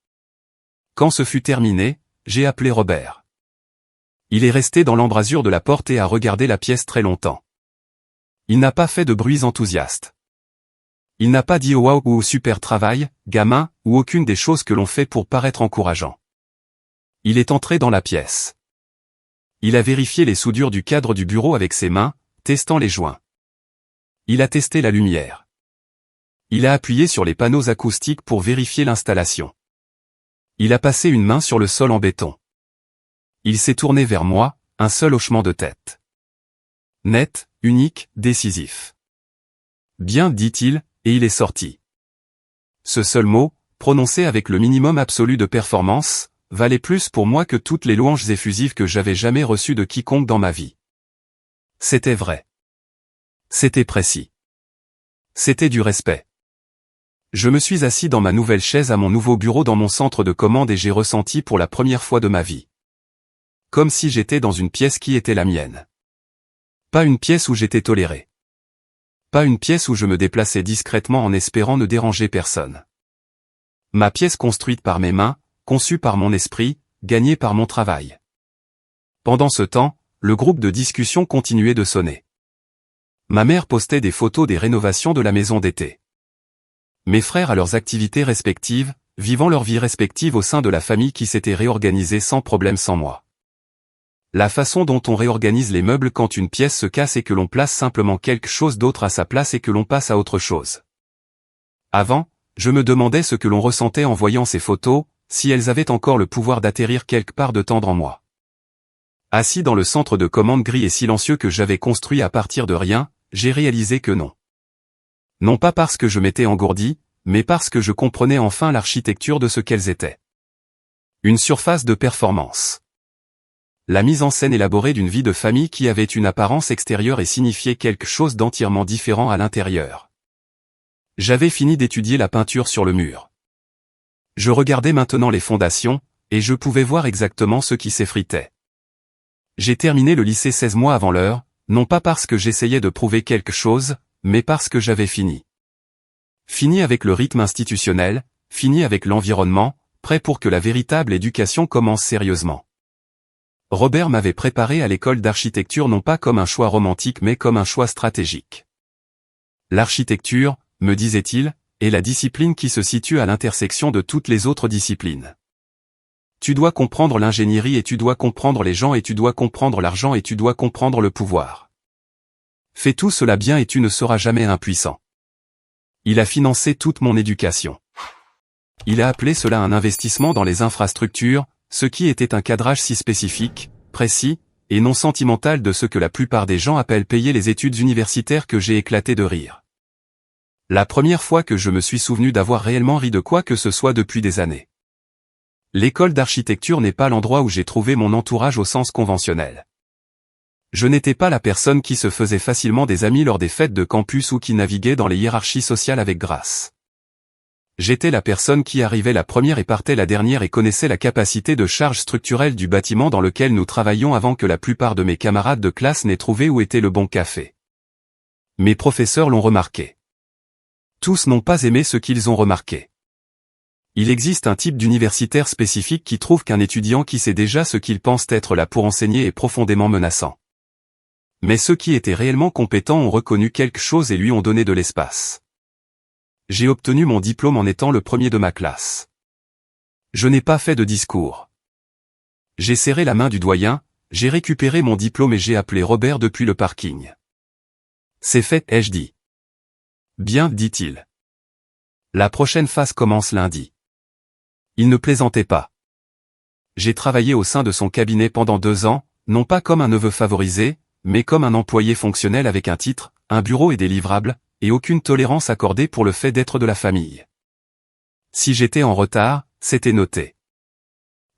Quand ce fut terminé, j'ai appelé Robert. Il est resté dans l'embrasure de la porte et a regardé la pièce très longtemps. Il n'a pas fait de bruits enthousiastes. Il n'a pas dit oh wow ou super travail, gamin, ou aucune des choses que l'on fait pour paraître encourageant. Il est entré dans la pièce. Il a vérifié les soudures du cadre du bureau avec ses mains, testant les joints. Il a testé la lumière. Il a appuyé sur les panneaux acoustiques pour vérifier l'installation. Il a passé une main sur le sol en béton. Il s'est tourné vers moi, un seul hochement de tête. Net, unique, décisif. Bien, dit-il, et il est sorti. Ce seul mot, prononcé avec le minimum absolu de performance, valait plus pour moi que toutes les louanges effusives que j'avais jamais reçues de quiconque dans ma vie. C'était vrai. C'était précis. C'était du respect. Je me suis assis dans ma nouvelle chaise à mon nouveau bureau dans mon centre de commande et j'ai ressenti pour la première fois de ma vie. Comme si j'étais dans une pièce qui était la mienne. Pas une pièce où j'étais toléré. Pas une pièce où je me déplaçais discrètement en espérant ne déranger personne. Ma pièce construite par mes mains, conçue par mon esprit, gagnée par mon travail. Pendant ce temps, le groupe de discussion continuait de sonner. Ma mère postait des photos des rénovations de la maison d'été. Mes frères à leurs activités respectives, vivant leur vie respective au sein de la famille qui s'était réorganisée sans problème sans moi. La façon dont on réorganise les meubles quand une pièce se casse et que l'on place simplement quelque chose d'autre à sa place et que l'on passe à autre chose. Avant, je me demandais ce que l'on ressentait en voyant ces photos, si elles avaient encore le pouvoir d'atterrir quelque part de tendre en moi. Assis dans le centre de commande gris et silencieux que j'avais construit à partir de rien, j'ai réalisé que non. Non pas parce que je m'étais engourdi, mais parce que je comprenais enfin l'architecture de ce qu'elles étaient. Une surface de performance. La mise en scène élaborée d'une vie de famille qui avait une apparence extérieure et signifiait quelque chose d'entièrement différent à l'intérieur. J'avais fini d'étudier la peinture sur le mur. Je regardais maintenant les fondations, et je pouvais voir exactement ce qui s'effritait. J'ai terminé le lycée 16 mois avant l'heure, non pas parce que j'essayais de prouver quelque chose, mais parce que j'avais fini. Fini avec le rythme institutionnel, fini avec l'environnement, prêt pour que la véritable éducation commence sérieusement. Robert m'avait préparé à l'école d'architecture non pas comme un choix romantique mais comme un choix stratégique. L'architecture, me disait-il, est la discipline qui se situe à l'intersection de toutes les autres disciplines. Tu dois comprendre l'ingénierie et tu dois comprendre les gens et tu dois comprendre l'argent et tu dois comprendre le pouvoir. Fais tout cela bien et tu ne seras jamais impuissant. Il a financé toute mon éducation. Il a appelé cela un investissement dans les infrastructures, ce qui était un cadrage si spécifique, précis, et non sentimental de ce que la plupart des gens appellent payer les études universitaires que j'ai éclaté de rire. La première fois que je me suis souvenu d'avoir réellement ri de quoi que ce soit depuis des années. L'école d'architecture n'est pas l'endroit où j'ai trouvé mon entourage au sens conventionnel. Je n'étais pas la personne qui se faisait facilement des amis lors des fêtes de campus ou qui naviguait dans les hiérarchies sociales avec grâce. J'étais la personne qui arrivait la première et partait la dernière et connaissait la capacité de charge structurelle du bâtiment dans lequel nous travaillions avant que la plupart de mes camarades de classe n'aient trouvé où était le bon café. Mes professeurs l'ont remarqué. Tous n'ont pas aimé ce qu'ils ont remarqué. Il existe un type d'universitaire spécifique qui trouve qu'un étudiant qui sait déjà ce qu'il pense être là pour enseigner est profondément menaçant. Mais ceux qui étaient réellement compétents ont reconnu quelque chose et lui ont donné de l'espace. J'ai obtenu mon diplôme en étant le premier de ma classe. Je n'ai pas fait de discours. J'ai serré la main du doyen, j'ai récupéré mon diplôme et j'ai appelé Robert depuis le parking. C'est fait, ai-je dit. Bien, dit-il. La prochaine phase commence lundi. Il ne plaisantait pas. J'ai travaillé au sein de son cabinet pendant 2 ans, non pas comme un neveu favorisé, mais comme un employé fonctionnel avec un titre, un bureau et des livrables, et aucune tolérance accordée pour le fait d'être de la famille. Si j'étais en retard, c'était noté.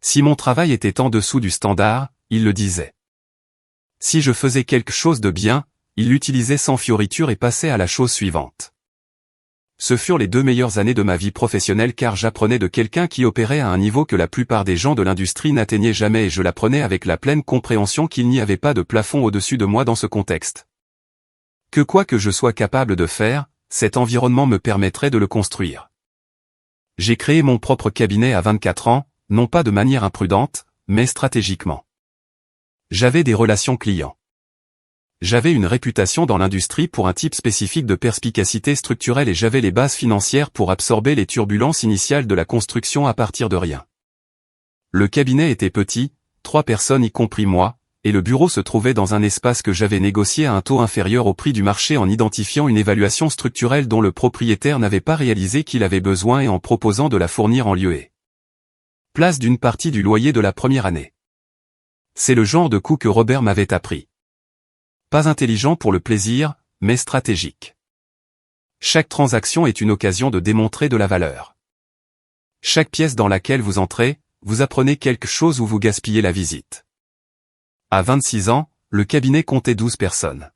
Si mon travail était en dessous du standard, il le disait. Si je faisais quelque chose de bien, il l'utilisait sans fioriture et passait à la chose suivante. Ce furent les 2 meilleures années de ma vie professionnelle car j'apprenais de quelqu'un qui opérait à un niveau que la plupart des gens de l'industrie n'atteignaient jamais et je l'apprenais avec la pleine compréhension qu'il n'y avait pas de plafond au-dessus de moi dans ce contexte. Que quoi que je sois capable de faire, cet environnement me permettrait de le construire. J'ai créé mon propre cabinet à 24 ans, non pas de manière imprudente, mais stratégiquement. J'avais des relations clients. J'avais une réputation dans l'industrie pour un type spécifique de perspicacité structurelle et j'avais les bases financières pour absorber les turbulences initiales de la construction à partir de rien. Le cabinet était petit, 3 personnes y compris moi, et le bureau se trouvait dans un espace que j'avais négocié à un taux inférieur au prix du marché en identifiant une évaluation structurelle dont le propriétaire n'avait pas réalisé qu'il avait besoin et en proposant de la fournir en lieu et place d'une partie du loyer de la première année. C'est le genre de coup que Robert m'avait appris. Pas intelligent pour le plaisir, mais stratégique. Chaque transaction est une occasion de démontrer de la valeur. Chaque pièce dans laquelle vous entrez, vous apprenez quelque chose ou vous gaspillez la visite. À 26 ans, le cabinet comptait 12 personnes.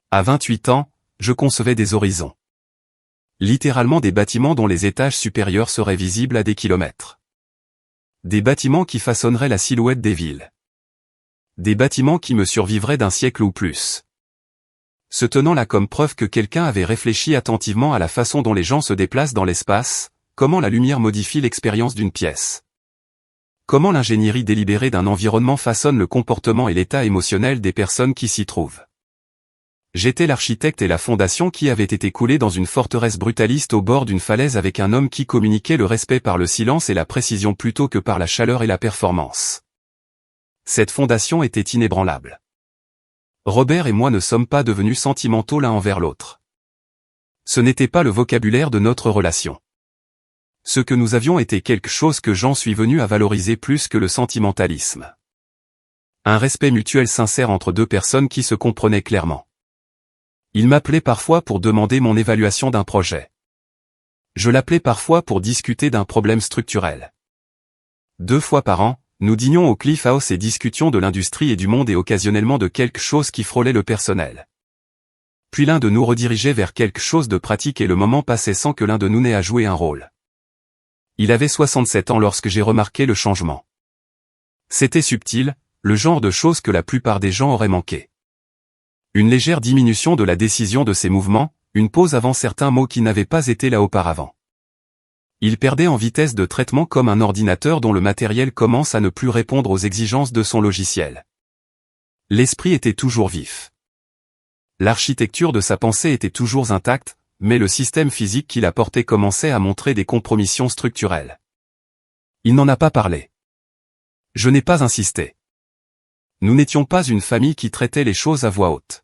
À 28 ans, je concevais des horizons. Littéralement des bâtiments dont les étages supérieurs seraient visibles à des kilomètres. Des bâtiments qui façonneraient la silhouette des villes. Des bâtiments qui me survivraient d'un siècle ou plus. Se tenant là comme preuve que quelqu'un avait réfléchi attentivement à la façon dont les gens se déplacent dans l'espace, comment la lumière modifie l'expérience d'une pièce. Comment l'ingénierie délibérée d'un environnement façonne le comportement et l'état émotionnel des personnes qui s'y trouvent. J'étais l'architecte et la fondation qui avait été coulée dans une forteresse brutaliste au bord d'une falaise avec un homme qui communiquait le respect par le silence et la précision plutôt que par la chaleur et la performance. Cette fondation était inébranlable. Robert et moi ne sommes pas devenus sentimentaux l'un envers l'autre. Ce n'était pas le vocabulaire de notre relation. Ce que nous avions était quelque chose que j'en suis venu à valoriser plus que le sentimentalisme. Un respect mutuel sincère entre 2 personnes qui se comprenaient clairement. Il m'appelait parfois pour demander mon évaluation d'un projet. Je l'appelais parfois pour discuter d'un problème structurel. 2 fois par an, nous dînions au Cliff House et discutions de l'industrie et du monde et occasionnellement de quelque chose qui frôlait le personnel. Puis l'un de nous redirigeait vers quelque chose de pratique et le moment passait sans que l'un de nous n'ait à jouer un rôle. Il avait 67 ans lorsque j'ai remarqué le changement. C'était subtil, le genre de choses que la plupart des gens auraient manqué. Une légère diminution de la décision de ses mouvements, une pause avant certains mots qui n'avaient pas été là auparavant. Il perdait en vitesse de traitement comme un ordinateur dont le matériel commence à ne plus répondre aux exigences de son logiciel. L'esprit était toujours vif. L'architecture de sa pensée était toujours intacte, mais le système physique qu'il apportait commençait à montrer des compromissions structurelles. Il n'en a pas parlé. Je n'ai pas insisté. Nous n'étions pas une famille qui traitait les choses à voix haute.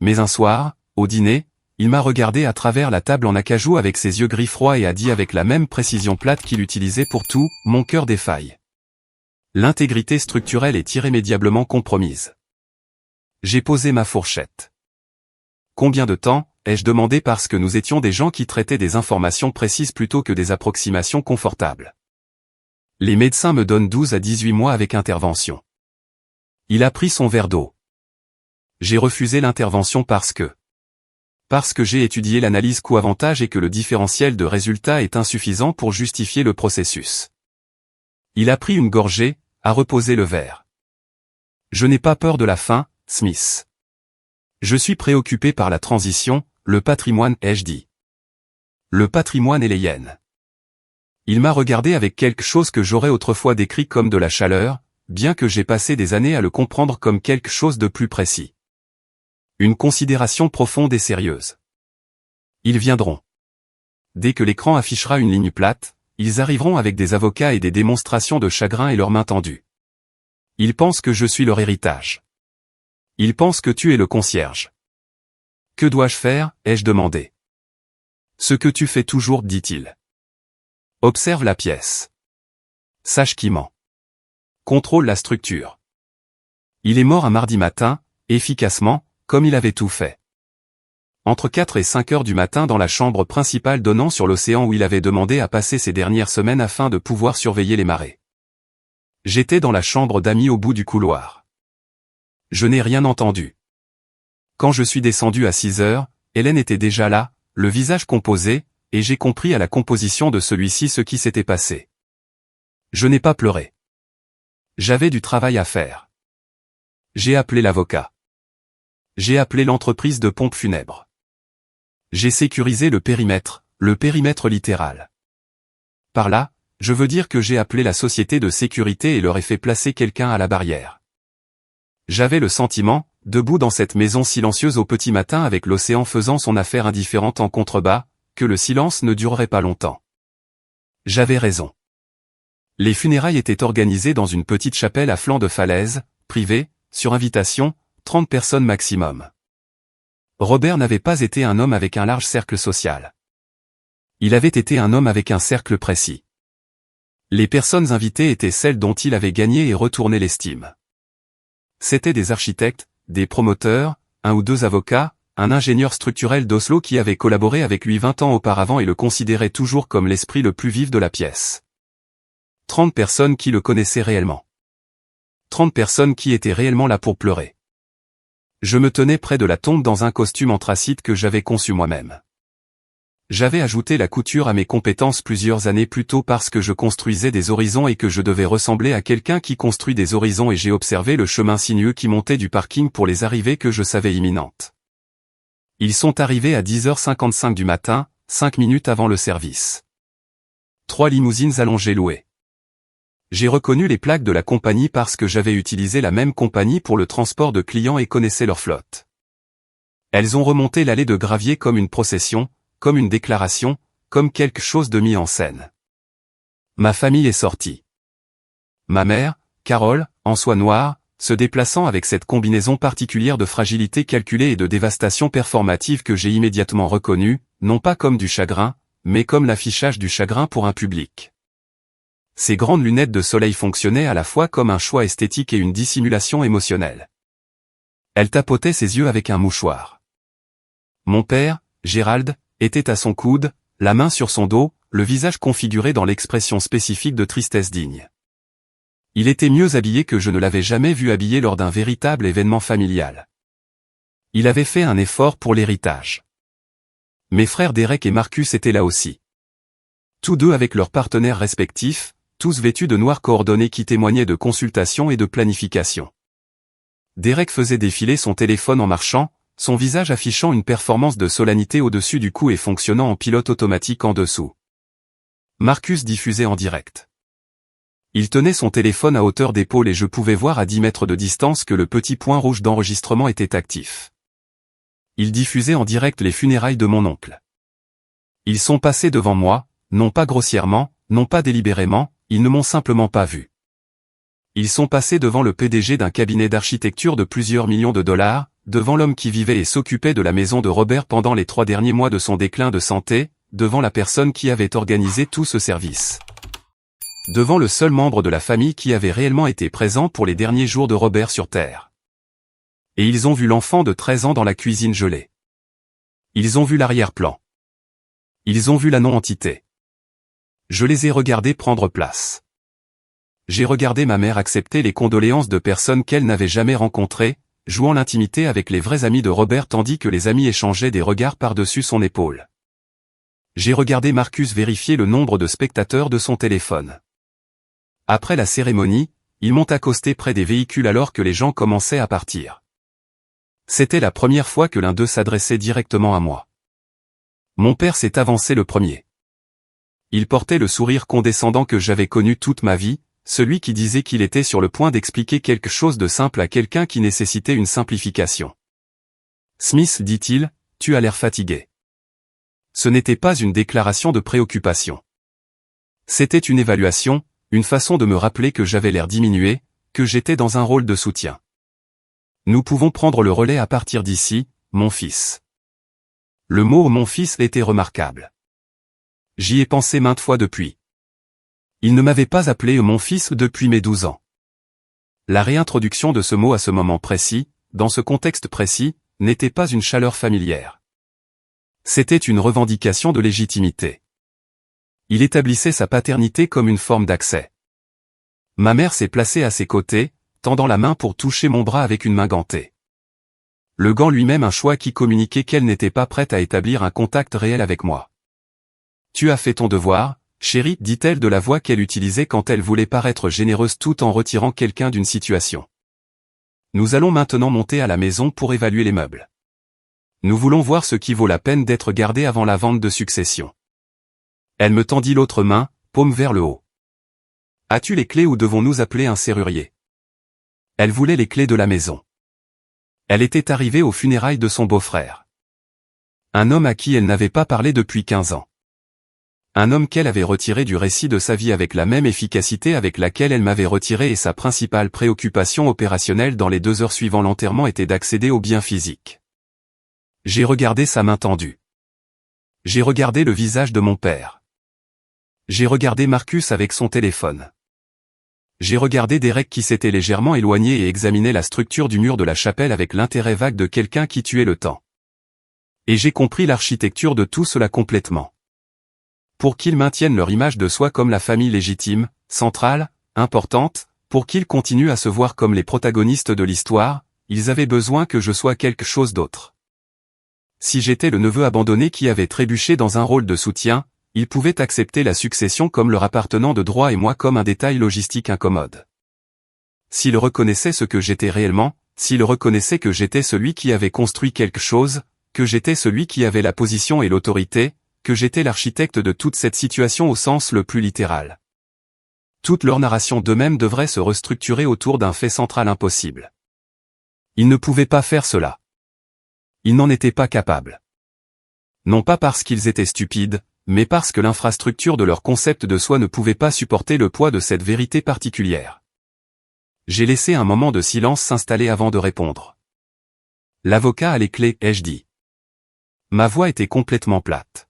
Mais un soir, au dîner, il m'a regardé à travers la table en acajou avec ses yeux gris froids et a dit avec la même précision plate qu'il utilisait pour tout, mon cœur défaille. L'intégrité structurelle est irrémédiablement compromise. J'ai posé ma fourchette. Combien de temps, ai-je demandé parce que nous étions des gens qui traitaient des informations précises plutôt que des approximations confortables. Les médecins me donnent 12 à 18 mois avec intervention. Il a pris son verre d'eau. J'ai refusé l'intervention parce que j'ai étudié l'analyse coût-avantage et que le différentiel de résultats est insuffisant pour justifier le processus. Il a pris une gorgée, a reposé le verre. Je n'ai pas peur de la fin, Smith. Je suis préoccupé par la transition, le patrimoine, ai-je dit. Le patrimoine et les yens. Il m'a regardé avec quelque chose que j'aurais autrefois décrit comme de la chaleur, bien que j'ai passé des années à le comprendre comme quelque chose de plus précis. Une considération profonde et sérieuse. Ils viendront. Dès que l'écran affichera une ligne plate, ils arriveront avec des avocats et des démonstrations de chagrin et leurs mains tendues. Ils pensent que je suis leur héritage. Ils pensent que tu es le concierge. Que dois-je faire, ai-je demandé. Ce que tu fais toujours, dit-il. Observe la pièce. Sache qui ment. Contrôle la structure. Il est mort un mardi matin, efficacement, comme il avait tout fait. Entre 4 et 5 heures du matin dans la chambre principale donnant sur l'océan où il avait demandé à passer ses dernières semaines afin de pouvoir surveiller les marées. J'étais dans la chambre d'amis au bout du couloir. Je n'ai rien entendu. Quand je suis descendu à 6 heures, Hélène était déjà là, le visage composé, et j'ai compris à la composition de celui-ci ce qui s'était passé. Je n'ai pas pleuré. J'avais du travail à faire. J'ai appelé l'avocat. J'ai appelé l'entreprise de pompes funèbres. J'ai sécurisé le périmètre littéral. Par là, je veux dire que j'ai appelé la société de sécurité et leur ai fait placer quelqu'un à la barrière. J'avais le sentiment, debout dans cette maison silencieuse au petit matin avec l'océan faisant son affaire indifférente en contrebas, que le silence ne durerait pas longtemps. J'avais raison. Les funérailles étaient organisées dans une petite chapelle à flanc de falaise, privée, sur invitation, 30 personnes maximum. Robert n'avait pas été un homme avec un large cercle social. Il avait été un homme avec un cercle précis. Les personnes invitées étaient celles dont il avait gagné et retourné l'estime. C'étaient des architectes, des promoteurs, un ou deux avocats, un ingénieur structurel d'Oslo qui avait collaboré avec lui 20 ans auparavant et le considérait toujours comme l'esprit le plus vif de la pièce. 30 personnes qui le connaissaient réellement. 30 personnes qui étaient réellement là pour pleurer. Je me tenais près de la tombe dans un costume anthracite que j'avais conçu moi-même. J'avais ajouté la couture à mes compétences plusieurs années plus tôt parce que je construisais des horizons et que je devais ressembler à quelqu'un qui construit des horizons et j'ai observé le chemin sinueux qui montait du parking pour les arrivées que je savais imminentes. Ils sont arrivés à 10h55 du matin, 5 minutes avant le service. 3 limousines allongées louées. J'ai reconnu les plaques de la compagnie parce que j'avais utilisé la même compagnie pour le transport de clients et connaissais leur flotte. Elles ont remonté l'allée de gravier comme une procession, comme une déclaration, comme quelque chose de mis en scène. Ma famille est sortie. Ma mère, Carole, en soie noire, se déplaçant avec cette combinaison particulière de fragilité calculée et de dévastation performative que j'ai immédiatement reconnue, non pas comme du chagrin, mais comme l'affichage du chagrin pour un public. Ces grandes lunettes de soleil fonctionnaient à la fois comme un choix esthétique et une dissimulation émotionnelle. Elle tapotait ses yeux avec un mouchoir. Mon père, Gérald, était à son coude, la main sur son dos, le visage configuré dans l'expression spécifique de tristesse digne. Il était mieux habillé que je ne l'avais jamais vu habillé lors d'un véritable événement familial. Il avait fait un effort pour l'héritage. Mes frères Derek et Marcus étaient là aussi. Tous deux avec leurs partenaires respectifs, tous vêtus de noir coordonné qui témoignaient de consultation et de planification. Derek faisait défiler son téléphone en marchant, son visage affichant une performance de solennité au-dessus du cou et fonctionnant en pilote automatique en dessous. Marcus diffusait en direct. Il tenait son téléphone à hauteur d'épaule et je pouvais voir à 10 mètres de distance que le petit point rouge d'enregistrement était actif. Il diffusait en direct les funérailles de mon oncle. Ils sont passés devant moi, non pas grossièrement, non pas délibérément, ils ne m'ont simplement pas vu. Ils sont passés devant le PDG d'un cabinet d'architecture de plusieurs millions de dollars, devant l'homme qui vivait et s'occupait de la maison de Robert pendant les 3 derniers mois de son déclin de santé, devant la personne qui avait organisé tout ce service. Devant le seul membre de la famille qui avait réellement été présent pour les derniers jours de Robert sur Terre. Et ils ont vu l'enfant de 13 ans dans la cuisine gelée. Ils ont vu l'arrière-plan. Ils ont vu la non-entité. Je les ai regardés prendre place. J'ai regardé ma mère accepter les condoléances de personnes qu'elle n'avait jamais rencontrées, jouant l'intimité avec les vrais amis de Robert tandis que les amis échangeaient des regards par-dessus son épaule. J'ai regardé Marcus vérifier le nombre de spectateurs de son téléphone. Après la cérémonie, ils m'ont accosté près des véhicules alors que les gens commençaient à partir. C'était la première fois que l'un d'eux s'adressait directement à moi. Mon père s'est avancé le premier. Il portait le sourire condescendant que j'avais connu toute ma vie, celui qui disait qu'il était sur le point d'expliquer quelque chose de simple à quelqu'un qui nécessitait une simplification. Smith, dit-il, tu as l'air fatigué. Ce n'était pas une déclaration de préoccupation. C'était une évaluation, une façon de me rappeler que j'avais l'air diminué, que j'étais dans un rôle de soutien. Nous pouvons prendre le relais à partir d'ici, mon fils. Le mot « mon fils » était remarquable. J'y ai pensé maintes fois depuis. Il ne m'avait pas appelé mon fils depuis mes 12 ans. La réintroduction de ce mot à ce moment précis, dans ce contexte précis, n'était pas une chaleur familière. C'était une revendication de légitimité. Il établissait sa paternité comme une forme d'accès. Ma mère s'est placée à ses côtés, tendant la main pour toucher mon bras avec une main gantée. Le gant lui-même un choix qui communiquait qu'elle n'était pas prête à établir un contact réel avec moi. « Tu as fait ton devoir, chérie », dit-elle de la voix qu'elle utilisait quand elle voulait paraître généreuse tout en retirant quelqu'un d'une situation. Nous allons maintenant monter à la maison pour évaluer les meubles. Nous voulons voir ce qui vaut la peine d'être gardé avant la vente de succession. Elle me tendit l'autre main, paume vers le haut. « As-tu les clés ou devons-nous appeler un serrurier ?» Elle voulait les clés de la maison. Elle était arrivée aux funérailles de son beau-frère. Un homme à qui elle n'avait pas parlé depuis 15 ans. Un homme qu'elle avait retiré du récit de sa vie avec la même efficacité avec laquelle elle m'avait retiré et sa principale préoccupation opérationnelle dans les 2 heures suivant l'enterrement était d'accéder aux biens physiques. J'ai regardé sa main tendue. J'ai regardé le visage de mon père. J'ai regardé Marcus avec son téléphone. J'ai regardé Derek qui s'était légèrement éloigné et examiné la structure du mur de la chapelle avec l'intérêt vague de quelqu'un qui tuait le temps. Et j'ai compris l'architecture de tout cela complètement. Pour qu'ils maintiennent leur image de soi comme la famille légitime, centrale, importante, pour qu'ils continuent à se voir comme les protagonistes de l'histoire, ils avaient besoin que je sois quelque chose d'autre. Si j'étais le neveu abandonné qui avait trébuché dans un rôle de soutien, ils pouvaient accepter la succession comme leur appartenant de droit et moi comme un détail logistique incommode. S'ils reconnaissaient ce que j'étais réellement, s'ils reconnaissaient que j'étais celui qui avait construit quelque chose, que j'étais celui qui avait la position et l'autorité, que j'étais l'architecte de toute cette situation au sens le plus littéral. Toute leur narration d'eux-mêmes devrait se restructurer autour d'un fait central impossible. Ils ne pouvaient pas faire cela. Ils n'en étaient pas capables. Non pas parce qu'ils étaient stupides, mais parce que l'infrastructure de leur concept de soi ne pouvait pas supporter le poids de cette vérité particulière. J'ai laissé un moment de silence s'installer avant de répondre. L'avocat a les clés, ai-je dit. Ma voix était complètement plate.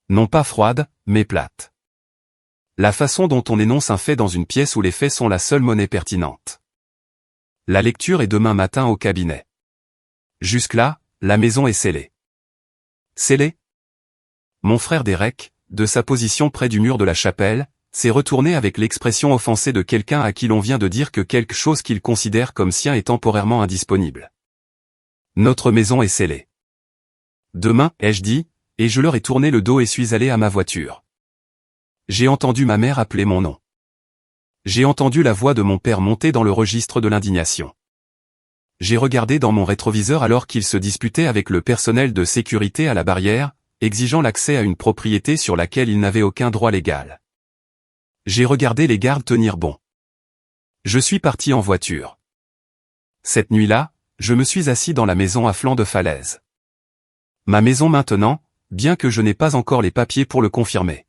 Non pas froide, mais plate. La façon dont on énonce un fait dans une pièce où les faits sont la seule monnaie pertinente. La lecture est demain matin au cabinet. Jusque-là, la maison est scellée. Scellée ? Mon frère Derek, de sa position près du mur de la chapelle, s'est retourné avec l'expression offensée de quelqu'un à qui l'on vient de dire que quelque chose qu'il considère comme sien est temporairement indisponible. Notre maison est scellée. Demain, ai-je dit, et je leur ai tourné le dos et suis allé à ma voiture. J'ai entendu ma mère appeler mon nom. J'ai entendu la voix de mon père monter dans le registre de l'indignation. J'ai regardé dans mon rétroviseur alors qu'il se disputait avec le personnel de sécurité à la barrière, exigeant l'accès à une propriété sur laquelle il n'avait aucun droit légal. J'ai regardé les gardes tenir bon. Je suis parti en voiture. Cette nuit-là, je me suis assis dans la maison à flanc de falaise. Ma maison maintenant, bien que je n'ai pas encore les papiers pour le confirmer.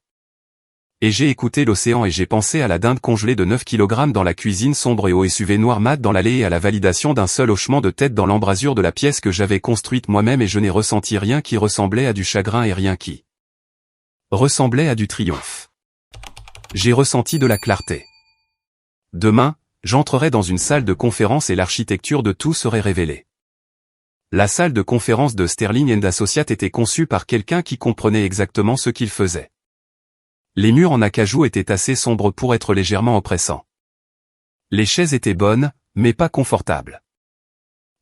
Et j'ai écouté l'océan et j'ai pensé à la dinde congelée de 9 kg dans la cuisine sombre et au SUV noir mat dans l'allée et à la validation d'un seul hochement de tête dans l'embrasure de la pièce que j'avais construite moi-même et je n'ai ressenti rien qui ressemblait à du chagrin et rien qui ressemblait à du triomphe. J'ai ressenti de la clarté. Demain, j'entrerai dans une salle de conférence et l'architecture de tout serait révélée. La salle de conférence de Sterling & Associates était conçue par quelqu'un qui comprenait exactement ce qu'il faisait. Les murs en acajou étaient assez sombres pour être légèrement oppressants. Les chaises étaient bonnes, mais pas confortables.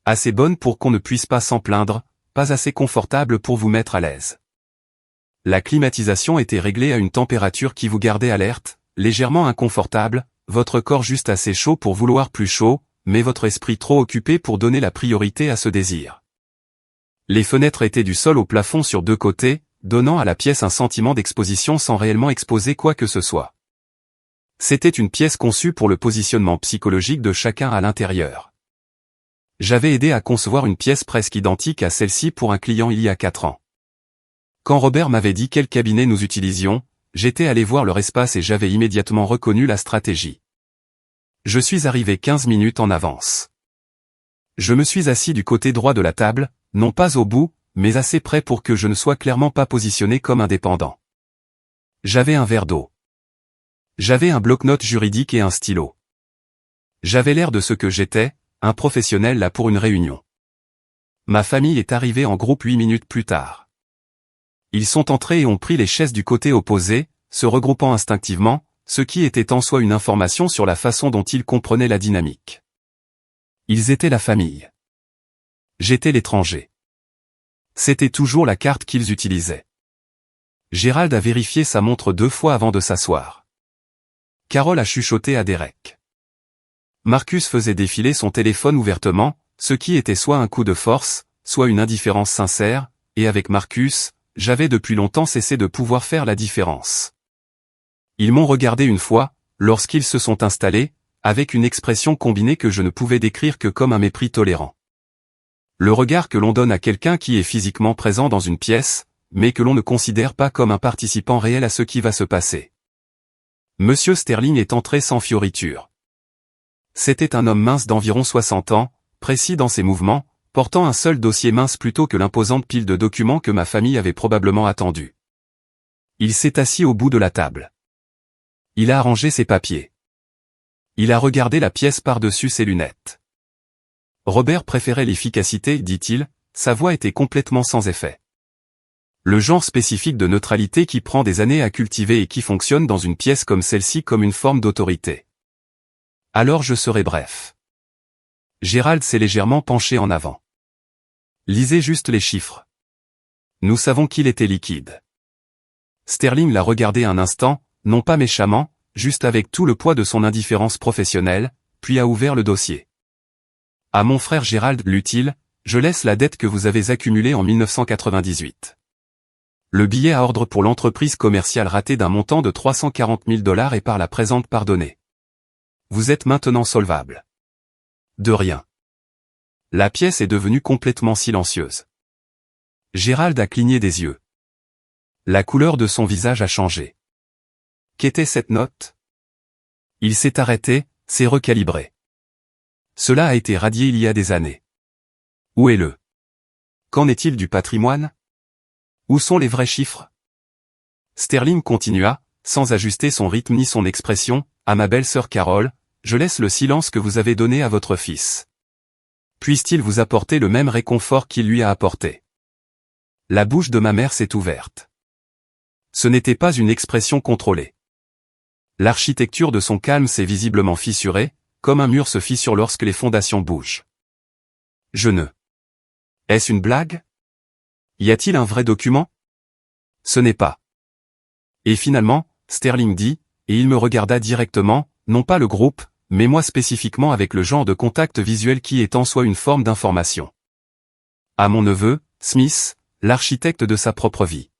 Assez bonnes pour qu'on ne puisse pas s'en plaindre, pas assez confortables pour vous mettre à l'aise. La climatisation était réglée à une température qui vous gardait alerte, légèrement inconfortable, votre corps juste assez chaud pour vouloir plus chaud, mais votre esprit trop occupé pour donner la priorité à ce désir. Les fenêtres étaient du sol au plafond sur deux côtés, donnant à la pièce un sentiment d'exposition sans réellement exposer quoi que ce soit. C'était une pièce conçue pour le positionnement psychologique de chacun à l'intérieur. J'avais aidé à concevoir une pièce presque identique à celle-ci pour un client il y a 4 ans. Quand Robert m'avait dit quel cabinet nous utilisions, j'étais allé voir leur espace et j'avais immédiatement reconnu la stratégie. Je suis arrivé 15 minutes en avance. Je me suis assis du côté droit de la table, non pas au bout, mais assez près pour que je ne sois clairement pas positionné comme indépendant. J'avais un verre d'eau. J'avais un bloc-notes juridique et un stylo. J'avais l'air de ce que j'étais, un professionnel là pour une réunion. Ma famille est arrivée en groupe 8 minutes plus tard. Ils sont entrés et ont pris les chaises du côté opposé, se regroupant instinctivement, ce qui était en soi une information sur la façon dont ils comprenaient la dynamique. Ils étaient la famille. J'étais l'étranger. C'était toujours la carte qu'ils utilisaient. Gérald a vérifié sa montre 2 fois avant de s'asseoir. Carole a chuchoté à Derek. Marcus faisait défiler son téléphone ouvertement, ce qui était soit un coup de force, soit une indifférence sincère, et avec Marcus, j'avais depuis longtemps cessé de pouvoir faire la différence. Ils m'ont regardé une fois, lorsqu'ils se sont installés, avec une expression combinée que je ne pouvais décrire que comme un mépris tolérant. Le regard que l'on donne à quelqu'un qui est physiquement présent dans une pièce, mais que l'on ne considère pas comme un participant réel à ce qui va se passer. Monsieur Sterling est entré sans fioriture. C'était un homme mince d'environ 60 ans, précis dans ses mouvements, portant un seul dossier mince plutôt que l'imposante pile de documents que ma famille avait probablement attendu. Il s'est assis au bout de la table. Il a arrangé ses papiers. Il a regardé la pièce par-dessus ses lunettes. Robert préférait l'efficacité, dit-il, sa voix était complètement sans effet. Le genre spécifique de neutralité qui prend des années à cultiver et qui fonctionne dans une pièce comme celle-ci comme une forme d'autorité. Alors je serai bref. Gérald s'est légèrement penché en avant. Lisez juste les chiffres. Nous savons qu'il était liquide. Sterling l'a regardé un instant, non pas méchamment, juste avec tout le poids de son indifférence professionnelle, puis a ouvert le dossier. À mon frère Gérald, lut-il, je laisse la dette que vous avez accumulée en 1998. Le billet à ordre pour l'entreprise commerciale ratée d'un montant de 340 000 $ est par la présente pardonné. Vous êtes maintenant solvable. De rien. La pièce est devenue complètement silencieuse. Gérald a cligné des yeux. La couleur de son visage a changé. Qu'était cette note? Il s'est arrêté, s'est recalibré. Cela a été radié il y a des années. Où est-le? Qu'en est-il du patrimoine? Où sont les vrais chiffres? Sterling continua, sans ajuster son rythme ni son expression, à ma belle-sœur Carole, je laisse le silence que vous avez donné à votre fils. Puisse-t-il vous apporter le même réconfort qu'il lui a apporté? La bouche de ma mère s'est ouverte. Ce n'était pas une expression contrôlée. L'architecture de son calme s'est visiblement fissurée, comme un mur se fissure lorsque les fondations bougent. Je ne. Est-ce une blague? Y a-t-il un vrai document? Ce n'est pas. Et finalement, Sterling dit, et il me regarda directement, non pas le groupe, mais moi spécifiquement avec le genre de contact visuel qui est en soi une forme d'information. À mon neveu, Smith, l'architecte de sa propre vie.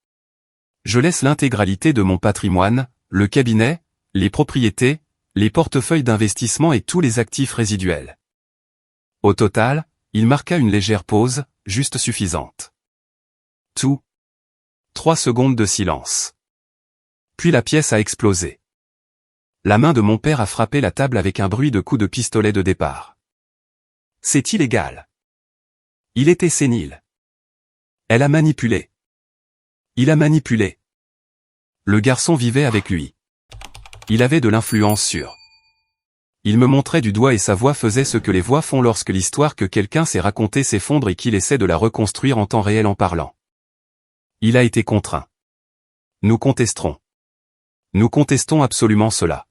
Je laisse l'intégralité de mon patrimoine, le cabinet, les propriétés, les portefeuilles d'investissement et tous les actifs résiduels. Au total, il marqua une légère pause, juste suffisante. Tout. 3 secondes de silence. Puis la pièce a explosé. La main de mon père a frappé la table avec un bruit de coup de pistolet de départ. C'est illégal. Il était sénile. Elle a manipulé. Il a manipulé. Le garçon vivait avec lui. Il avait de l'influence sur. Il me montrait du doigt et sa voix faisait ce que les voix font lorsque l'histoire que quelqu'un s'est racontée s'effondre et qu'il essaie de la reconstruire en temps réel en parlant. Il a été contraint. Nous contesterons. Nous contestons absolument cela.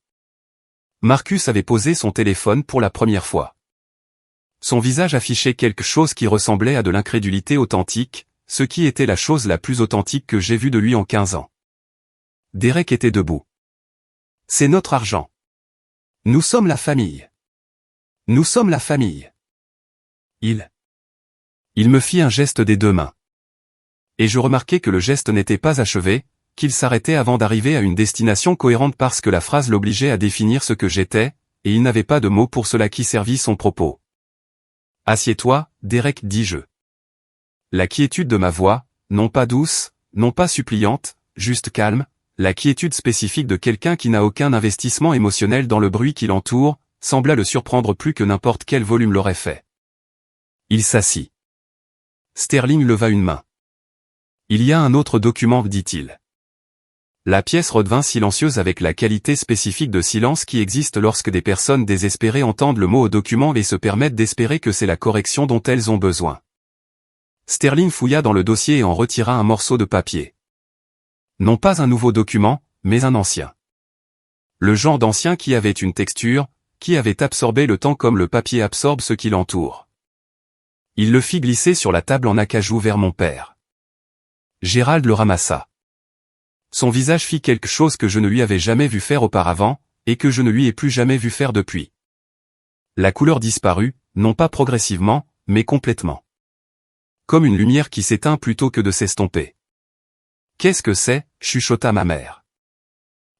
Marcus avait posé son téléphone pour la première fois. Son visage affichait quelque chose qui ressemblait à de l'incrédulité authentique, ce qui était la chose la plus authentique que j'ai vue de lui en 15 ans. Derek était debout. C'est notre argent. Nous sommes la famille. Nous sommes la famille. Il me fit un geste des deux mains. Et je remarquai que le geste n'était pas achevé, qu'il s'arrêtait avant d'arriver à une destination cohérente parce que la phrase l'obligeait à définir ce que j'étais, et il n'avait pas de mots pour cela qui servit son propos. Assieds-toi, Derek, dis-je. La quiétude de ma voix, non pas douce, non pas suppliante, juste calme, la quiétude spécifique de quelqu'un qui n'a aucun investissement émotionnel dans le bruit qui l'entoure, sembla le surprendre plus que n'importe quel volume l'aurait fait. Il s'assit. Sterling leva une main. Il y a un autre document, dit-il. La pièce redevint silencieuse avec la qualité spécifique de silence qui existe lorsque des personnes désespérées entendent le mot au document et se permettent d'espérer que c'est la correction dont elles ont besoin. Sterling fouilla dans le dossier et en retira un morceau de papier. Non pas un nouveau document, mais un ancien. Le genre d'ancien qui avait une texture, qui avait absorbé le temps comme le papier absorbe ce qui l'entoure. Il le fit glisser sur la table en acajou vers mon père. Gérald le ramassa. Son visage fit quelque chose que je ne lui avais jamais vu faire auparavant, et que je ne lui ai plus jamais vu faire depuis. La couleur disparut, non pas progressivement, mais complètement. Comme une lumière qui s'éteint plutôt que de s'estomper. « Qu'est-ce que c'est » chuchota ma mère.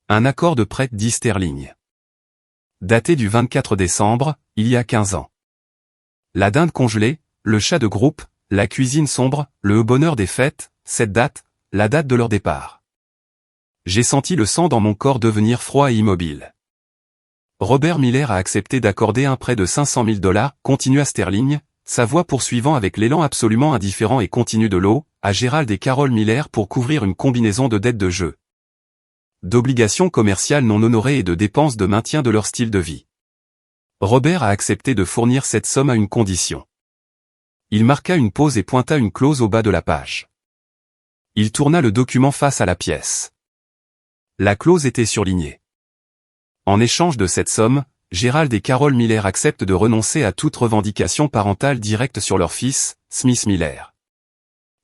Un accord de prêt, dit Sterling. Daté du 24 décembre, il y a 15 ans. La dinde congelée, le chat de groupe, la cuisine sombre, le bonheur des fêtes, cette date, la date de leur départ. J'ai senti le sang dans mon corps devenir froid et immobile. Robert Miller a accepté d'accorder un prêt de $500 000, continua Sterling, sa voix poursuivant avec l'élan absolument indifférent et continu de l'eau, à Gérald et Carol Miller pour couvrir une combinaison de dettes de jeu, d'obligations commerciales non honorées et de dépenses de maintien de leur style de vie. Robert a accepté de fournir cette somme à une condition. Il marqua une pause et pointa une clause au bas de la page. Il tourna le document face à la pièce. La clause était surlignée. En échange de cette somme, Gérald et Carol Miller acceptent de renoncer à toute revendication parentale directe sur leur fils, Smith Miller.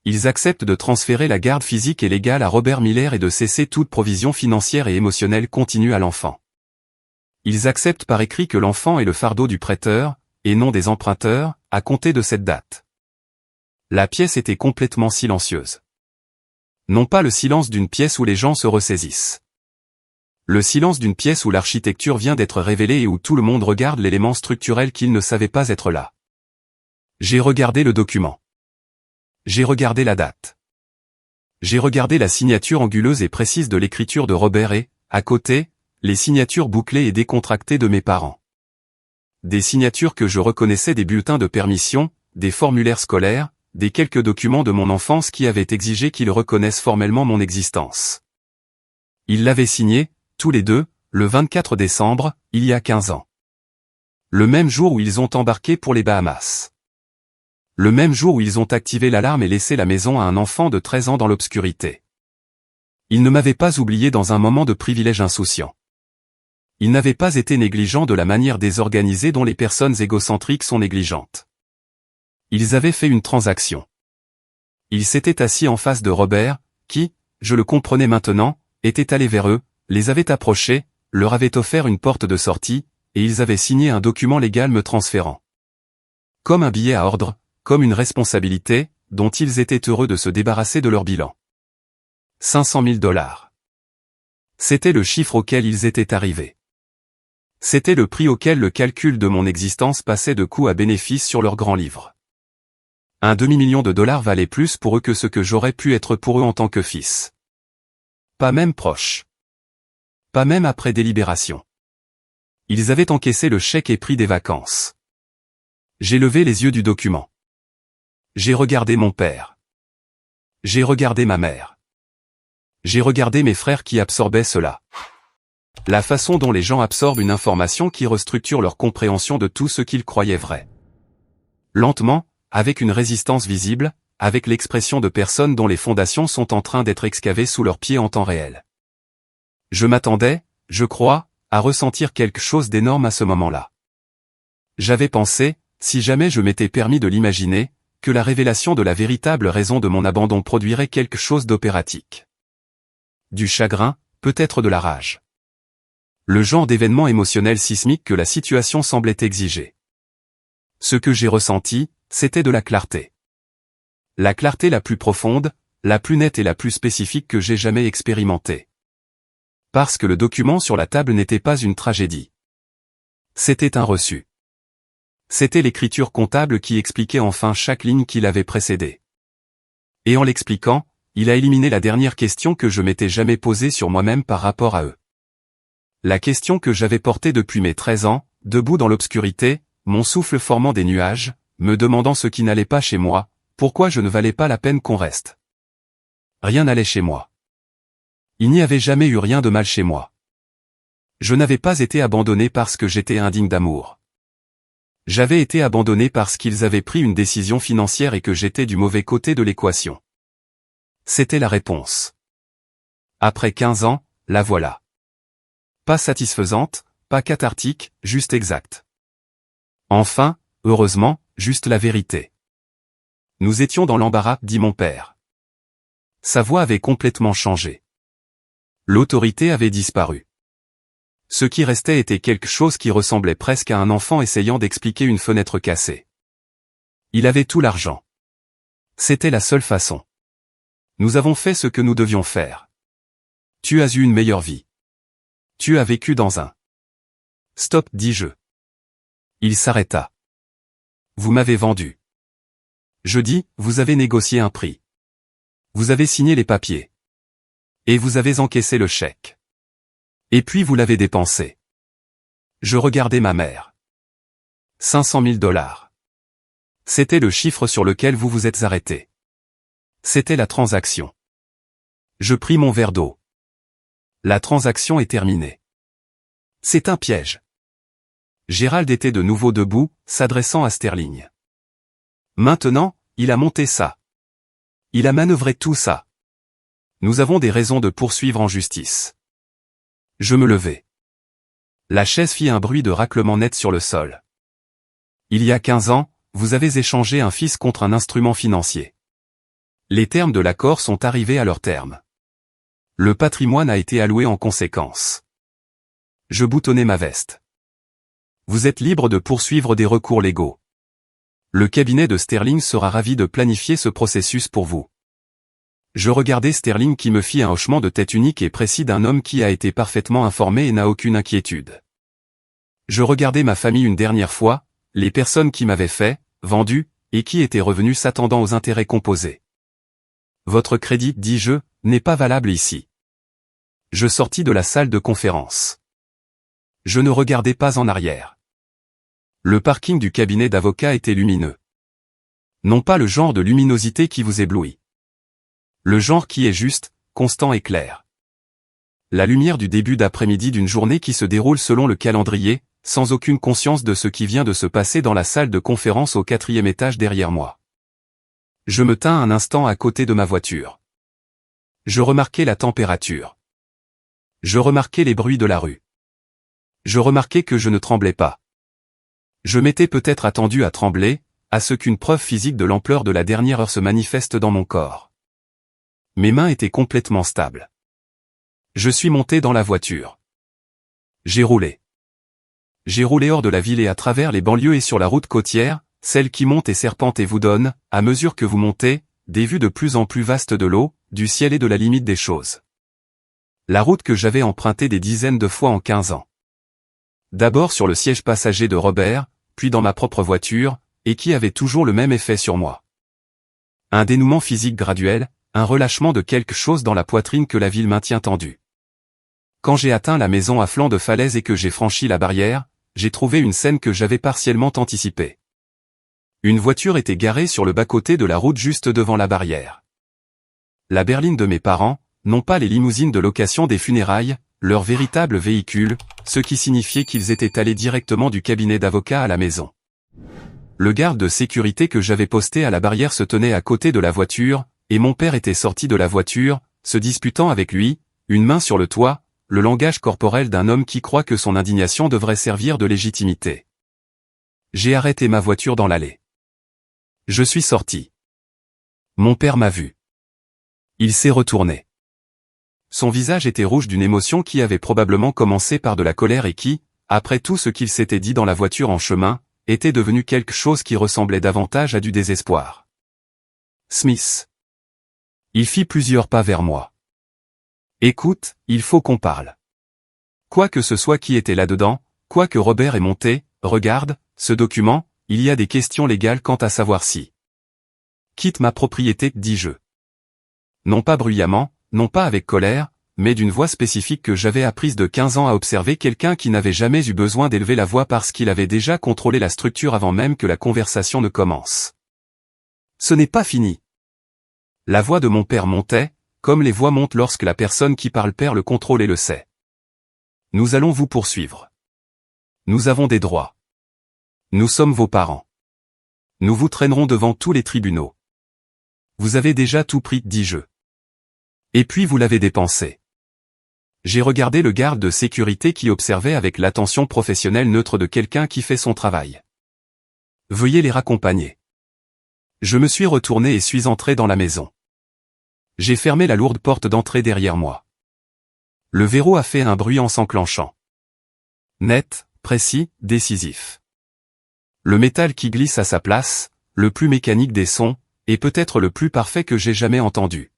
Ils acceptent de transférer la garde physique et légale à Robert Miller et de cesser toute provision financière et émotionnelle continue à l'enfant. Ils acceptent par écrit que l'enfant est le fardeau du prêteur, et non des emprunteurs, à compter de cette date. La pièce était complètement silencieuse. Non pas le silence d'une pièce où les gens se ressaisissent. Le silence d'une pièce où l'architecture vient d'être révélée et où tout le monde regarde l'élément structurel qu'il ne savait pas être là. J'ai regardé le document. J'ai regardé la date. J'ai regardé la signature anguleuse et précise de l'écriture de Robert et, à côté, les signatures bouclées et décontractées de mes parents. Des signatures que je reconnaissais des bulletins de permission, des formulaires scolaires, des quelques documents de mon enfance qui avaient exigé qu'ils reconnaissent formellement mon existence. Ils l'avaient signé, tous les deux, le 24 décembre, il y a 15 ans. Le même jour où ils ont embarqué pour les Bahamas. Le même jour où ils ont activé l'alarme et laissé la maison à un enfant de 13 ans dans l'obscurité. Ils ne m'avaient pas oublié dans un moment de privilège insouciant. Ils n'avaient pas été négligents de la manière désorganisée dont les personnes égocentriques sont négligentes. Ils avaient fait une transaction. Ils s'étaient assis en face de Robert, qui, je le comprenais maintenant, était allé vers eux, les avait approchés, leur avait offert une porte de sortie, et ils avaient signé un document légal me transférant. Comme un billet à ordre, comme une responsabilité, dont ils étaient heureux de se débarrasser de leur bilan. $500 000. C'était le chiffre auquel ils étaient arrivés. C'était le prix auquel le calcul de mon existence passait de coût à bénéfice sur leur grand livre. Un demi-million de dollars valait plus pour eux que ce que j'aurais pu être pour eux en tant que fils. Pas même proche. pas même après délibération. Ils avaient encaissé le chèque et pris des vacances. J'ai levé les yeux du document. J'ai regardé mon père. J'ai regardé ma mère. J'ai regardé mes frères qui absorbaient cela. La façon dont les gens absorbent une information qui restructure leur compréhension de tout ce qu'ils croyaient vrai. Lentement, avec une résistance visible, avec l'expression de personnes dont les fondations sont en train d'être excavées sous leurs pieds en temps réel. Je m'attendais, je crois, à ressentir quelque chose d'énorme à ce moment-là. J'avais pensé, si jamais je m'étais permis de l'imaginer, que la révélation de la véritable raison de mon abandon produirait quelque chose d'opératique. Du chagrin, peut-être de la rage. Le genre d'événement émotionnel sismique que la situation semblait exiger. Ce que j'ai ressenti, c'était de la clarté. La clarté la plus profonde, la plus nette et la plus spécifique que j'ai jamais expérimentée. Parce que le document sur la table n'était pas une tragédie. C'était un reçu. C'était l'écriture comptable qui expliquait enfin chaque ligne qui l'avait précédée. Et en l'expliquant, il a éliminé la dernière question que je m'étais jamais posée sur moi-même par rapport à eux. La question que j'avais portée depuis mes 13 ans, debout dans l'obscurité, mon souffle formant des nuages, me demandant ce qui n'allait pas chez moi, pourquoi je ne valais pas la peine qu'on reste. Rien n'allait chez moi. Il n'y avait jamais eu rien de mal chez moi. Je n'avais pas été abandonné parce que j'étais indigne d'amour. J'avais été abandonné parce qu'ils avaient pris une décision financière et que j'étais du mauvais côté de l'équation. C'était la réponse. Après 15 ans, la voilà. Pas satisfaisante, pas cathartique, juste exacte. Enfin, heureusement, juste la vérité. Nous étions dans l'embarras, dit mon père. Sa voix avait complètement changé. L'autorité avait disparu. Ce qui restait était quelque chose qui ressemblait presque à un enfant essayant d'expliquer une fenêtre cassée. Il avait tout l'argent. C'était la seule façon. Nous avons fait ce que nous devions faire. Tu as eu une meilleure vie. Tu as vécu dans un... Stop, dis-je. Il s'arrêta. Vous m'avez vendu. Je dis, vous avez négocié un prix. Vous avez signé les papiers. Et vous avez encaissé le chèque. Et puis vous l'avez dépensé. Je regardais ma mère. 500 000 $. C'était le chiffre sur lequel vous vous êtes arrêté. C'était la transaction. Je pris mon verre d'eau. La transaction est terminée. C'est un piège. Gérald était de nouveau debout, s'adressant à Sterling. Maintenant, il a monté ça. Il a manœuvré tout ça. Nous avons des raisons de poursuivre en justice. Je me levai. La chaise fit un bruit de raclement net sur le sol. Il y a 15 ans, vous avez échangé un fils contre un instrument financier. Les termes de l'accord sont arrivés à leur terme. Le patrimoine a été alloué en conséquence. Je boutonnai ma veste. Vous êtes libre de poursuivre des recours légaux. Le cabinet de Sterling sera ravi de planifier ce processus pour vous. Je regardai Sterling qui me fit un hochement de tête unique et précis d'un homme qui a été parfaitement informé et n'a aucune inquiétude. Je regardai ma famille une dernière fois, les personnes qui m'avaient fait, vendu, et qui étaient revenues s'attendant aux intérêts composés. Votre crédit, dis-je, n'est pas valable ici. Je sortis de la salle de conférence. Je ne regardai pas en arrière. Le parking du cabinet d'avocat était lumineux. Non pas le genre de luminosité qui vous éblouit. Le genre qui est juste, constant et clair. La lumière du début d'après-midi d'une journée qui se déroule selon le calendrier, sans aucune conscience de ce qui vient de se passer dans la salle de conférence au 4e étage derrière moi. Je me tins un instant à côté de ma voiture. Je remarquai la température. Je remarquai les bruits de la rue. Je remarquai que je ne tremblais pas. Je m'étais peut-être attendu à trembler, à ce qu'une preuve physique de l'ampleur de la dernière heure se manifeste dans mon corps. Mes mains étaient complètement stables. Je suis monté dans la voiture. J'ai roulé. J'ai roulé hors de la ville et à travers les banlieues et sur la route côtière, celle qui monte et serpente et vous donne, à mesure que vous montez, des vues de plus en plus vastes de l'eau, du ciel et de la limite des choses. La route que j'avais empruntée des dizaines de fois en 15 ans. D'abord sur le siège passager de Robert, puis dans ma propre voiture, et qui avait toujours le même effet sur moi. Un dénouement physique graduel, un relâchement de quelque chose dans la poitrine que la ville maintient tendue. quand j'ai atteint la maison à flanc de falaise et que j'ai franchi la barrière, j'ai trouvé une scène que j'avais partiellement anticipée. Une voiture était garée sur le bas-côté de la route juste devant la barrière. La berline de mes parents, non pas les limousines de location des funérailles, leur véritable véhicule, ce qui signifiait qu'ils étaient allés directement du cabinet d'avocat à la maison. Le garde de sécurité que j'avais posté à la barrière se tenait à côté de la voiture, et mon père était sorti de la voiture, se disputant avec lui, une main sur le toit, le langage corporel d'un homme qui croit que son indignation devrait servir de légitimité. J'ai arrêté ma voiture dans l'allée. Je suis sorti. Mon père m'a vu. Il s'est retourné. Son visage était rouge d'une émotion qui avait probablement commencé par de la colère et qui, après tout ce qu'il s'était dit dans la voiture en chemin, était devenu quelque chose qui ressemblait davantage à du désespoir. Smith. Il fit plusieurs pas vers moi. Écoute, il faut qu'on parle. Quoi que ce soit qui était là-dedans, quoi que Robert ait monté, regarde, ce document, il y a des questions légales quant à savoir si. Quitte ma propriété, dis-je. Non pas bruyamment, non pas avec colère, mais d'une voix spécifique que j'avais apprise de 15 ans à observer quelqu'un qui n'avait jamais eu besoin d'élever la voix parce qu'il avait déjà contrôlé la structure avant même que la conversation ne commence. Ce n'est pas fini. La voix de mon père montait, comme les voix montent lorsque la personne qui parle perd le contrôle et le sait. Nous allons vous poursuivre. Nous avons des droits. Nous sommes vos parents. Nous vous traînerons devant tous les tribunaux. Vous avez déjà tout pris, dis-je. Et puis vous l'avez dépensé. J'ai regardé le garde de sécurité qui observait avec l'attention professionnelle neutre de quelqu'un qui fait son travail. Veuillez les raccompagner. Je me suis retourné et suis entré dans la maison. J'ai fermé la lourde porte d'entrée derrière moi. Le verrou a fait un bruit en s'enclenchant. Net, précis, décisif. Le métal qui glisse à sa place, le plus mécanique des sons, et peut-être le plus parfait que j'ai jamais entendu.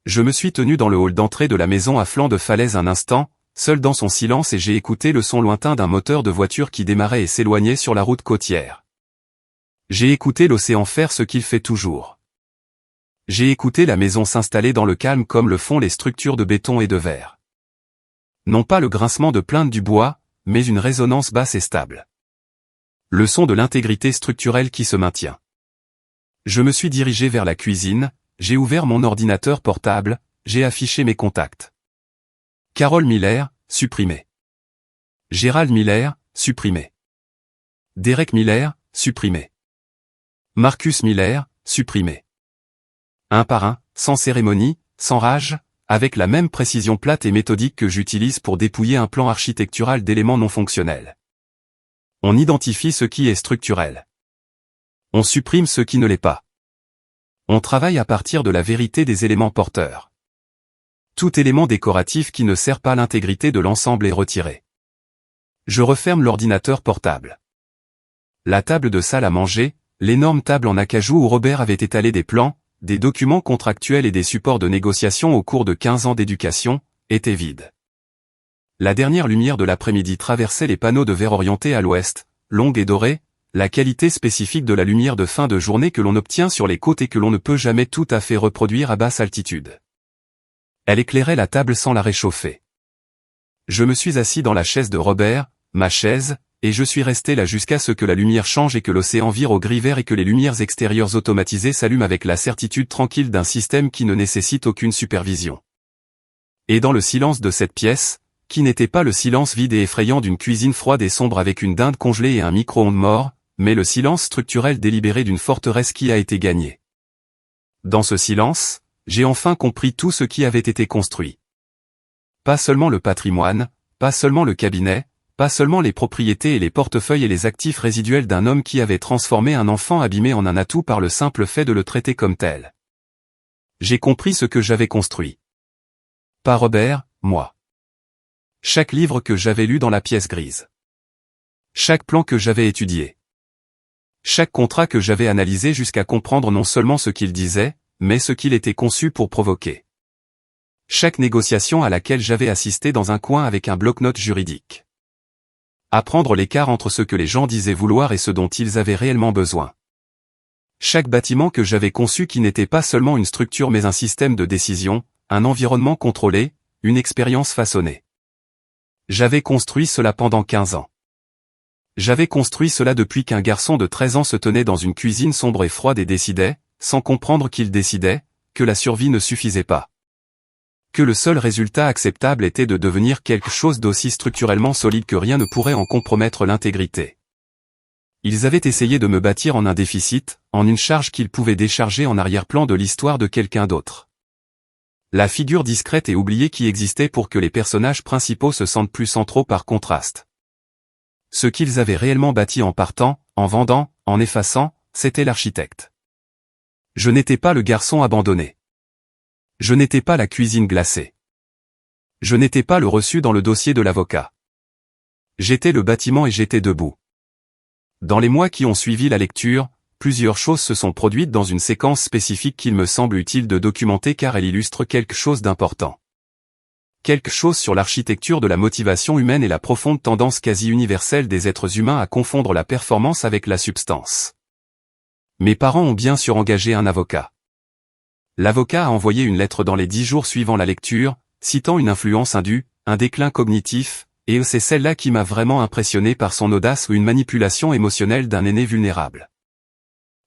Je me suis tenu dans le hall d'entrée de la maison à flanc de falaise un instant, seul dans son silence et j'ai écouté le son lointain d'un moteur de voiture qui démarrait et s'éloignait sur la route côtière. J'ai écouté l'océan faire ce qu'il fait toujours. J'ai écouté la maison s'installer dans le calme comme le font les structures de béton et de verre. Non pas le grincement de plainte du bois, mais une résonance basse et stable. Le son de l'intégrité structurelle qui se maintient. Je me suis dirigé vers la cuisine, j'ai ouvert mon ordinateur portable, j'ai affiché mes contacts. Carol Miller, supprimé. Gérald Miller, supprimé. Derek Miller, supprimé. Marcus Miller, supprimé. Un par un, sans cérémonie, sans rage, avec la même précision plate et méthodique que j'utilise pour dépouiller un plan architectural d'éléments non fonctionnels. On identifie ce qui est structurel. On supprime ce qui ne l'est pas. On travaille à partir de la vérité des éléments porteurs. Tout élément décoratif qui ne sert pas l'intégrité de l'ensemble est retiré. Je referme l'ordinateur portable. La table de salle à manger, l'énorme table en acajou où Robert avait étalé des plans, des documents contractuels et des supports de négociation au cours de 15 ans d'éducation, était vide. La dernière lumière de l'après-midi traversait les panneaux de verre orientés à l'ouest, longue et dorée, la qualité spécifique de la lumière de fin de journée que l'on obtient sur les côtes et que l'on ne peut jamais tout à fait reproduire à basse altitude. Elle éclairait la table sans la réchauffer. Je me suis assis dans la chaise de Robert, ma chaise, et je suis resté là jusqu'à ce que la lumière change et que l'océan vire au gris vert et que les lumières extérieures automatisées s'allument avec la certitude tranquille d'un système qui ne nécessite aucune supervision. Et dans le silence de cette pièce, qui n'était pas le silence vide et effrayant d'une cuisine froide et sombre avec une dinde congelée et un micro-ondes mort, mais le silence structurel délibéré d'une forteresse qui a été gagnée. Dans ce silence, j'ai enfin compris tout ce qui avait été construit. Pas seulement le patrimoine, pas seulement le cabinet, pas seulement les propriétés et les portefeuilles et les actifs résiduels d'un homme qui avait transformé un enfant abîmé en un atout par le simple fait de le traiter comme tel. J'ai compris ce que j'avais construit. Pas Robert, moi. Chaque livre que j'avais lu dans la pièce grise. Chaque plan que j'avais étudié. Chaque contrat que j'avais analysé jusqu'à comprendre non seulement ce qu'il disait, mais ce qu'il était conçu pour provoquer. Chaque négociation à laquelle j'avais assisté dans un coin avec un bloc-notes juridique. Apprendre l'écart entre ce que les gens disaient vouloir et ce dont ils avaient réellement besoin. Chaque bâtiment que j'avais conçu qui n'était pas seulement une structure mais un système de décision, un environnement contrôlé, une expérience façonnée. J'avais construit cela pendant 15 ans. J'avais construit cela depuis qu'un garçon de 13 ans se tenait dans une cuisine sombre et froide et décidait, sans comprendre qu'il décidait, que la survie ne suffisait pas. Que le seul résultat acceptable était de devenir quelque chose d'aussi structurellement solide que rien ne pourrait en compromettre l'intégrité. Ils avaient essayé de me bâtir en un déficit, en une charge qu'ils pouvaient décharger en arrière-plan de l'histoire de quelqu'un d'autre. La figure discrète et oubliée qui existait pour que les personnages principaux se sentent plus centraux par contraste. Ce qu'ils avaient réellement bâti en partant, en vendant, en effaçant, c'était l'architecte. Je n'étais pas le garçon abandonné. Je n'étais pas la cuisine glacée. Je n'étais pas le reçu dans le dossier de l'avocat. J'étais le bâtiment et j'étais debout. Dans les mois qui ont suivi la lecture, plusieurs choses se sont produites dans une séquence spécifique qu'il me semble utile de documenter car elle illustre quelque chose d'important. Quelque chose sur l'architecture de la motivation humaine et la profonde tendance quasi universelle des êtres humains à confondre la performance avec la substance. Mes parents ont bien sûr engagé un avocat. L'avocat a envoyé une lettre dans les 10 jours suivant la lecture, citant une influence indue, un déclin cognitif, et c'est celle-là qui m'a vraiment impressionné par son audace ou une manipulation émotionnelle d'un aîné vulnérable.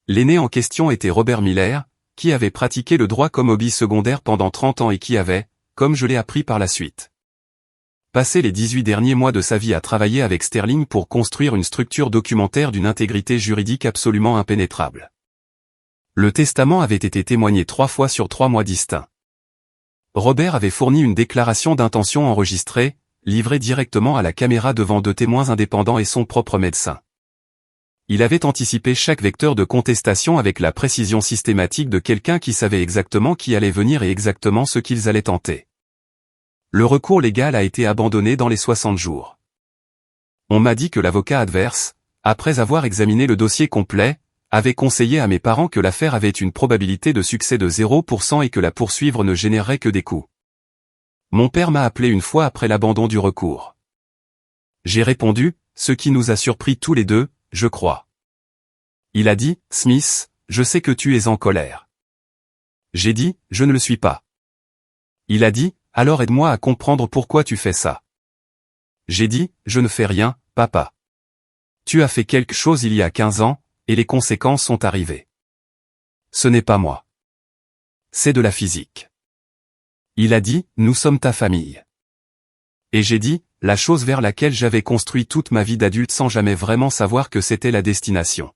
L'aîné en question était Robert Miller, qui avait pratiqué le droit comme hobby secondaire pendant 30 ans et qui avait, comme je l'ai appris par la suite, passé les 18 derniers mois de sa vie à travailler avec Sterling pour construire une structure documentaire d'une intégrité juridique absolument impénétrable. Le testament avait été témoigné 3 fois sur 3 mois distincts. Robert avait fourni une déclaration d'intention enregistrée, livrée directement à la caméra devant 2 témoins indépendants et son propre médecin. Il avait anticipé chaque vecteur de contestation avec la précision systématique de quelqu'un qui savait exactement qui allait venir et exactement ce qu'ils allaient tenter. Le recours légal a été abandonné dans les 60 jours. On m'a dit que l'avocat adverse, après avoir examiné le dossier complet, avait conseillé à mes parents que l'affaire avait une probabilité de succès de 0% et que la poursuivre ne générerait que des coûts. Mon père m'a appelé une fois après l'abandon du recours. J'ai répondu, ce qui nous a surpris tous les deux, je crois. Il a dit, Smith, je sais que tu es en colère. J'ai dit, je ne le suis pas. Il a dit, alors aide-moi à comprendre pourquoi tu fais ça. J'ai dit, je ne fais rien, papa. Tu as fait quelque chose il y a 15 ans, et les conséquences sont arrivées. Ce n'est pas moi. C'est de la physique. Il a dit, nous sommes ta famille. Et j'ai dit, la chose vers laquelle j'avais construit toute ma vie d'adulte sans jamais vraiment savoir que c'était la destination.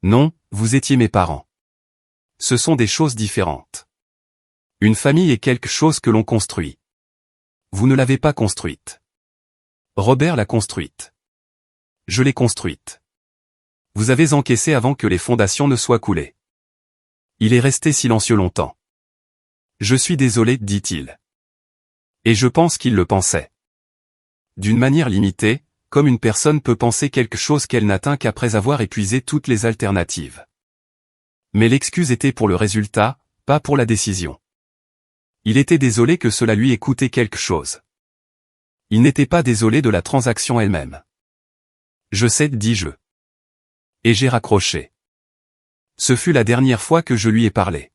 Non, vous étiez mes parents. Ce sont des choses différentes. Une famille est quelque chose que l'on construit. Vous ne l'avez pas construite. Robert l'a construite. Je l'ai construite. Vous avez encaissé avant que les fondations ne soient coulées. Il est resté silencieux longtemps. Je suis désolé, dit-il. Et je pense qu'il le pensait. D'une manière limitée, comme une personne peut penser quelque chose qu'elle n'atteint qu'après avoir épuisé toutes les alternatives. Mais l'excuse était pour le résultat, pas pour la décision. Il était désolé que cela lui ait coûté quelque chose. Il n'était pas désolé de la transaction elle-même. Je sais, dis-je. Et j'ai raccroché. Ce fut la dernière fois que je lui ai parlé.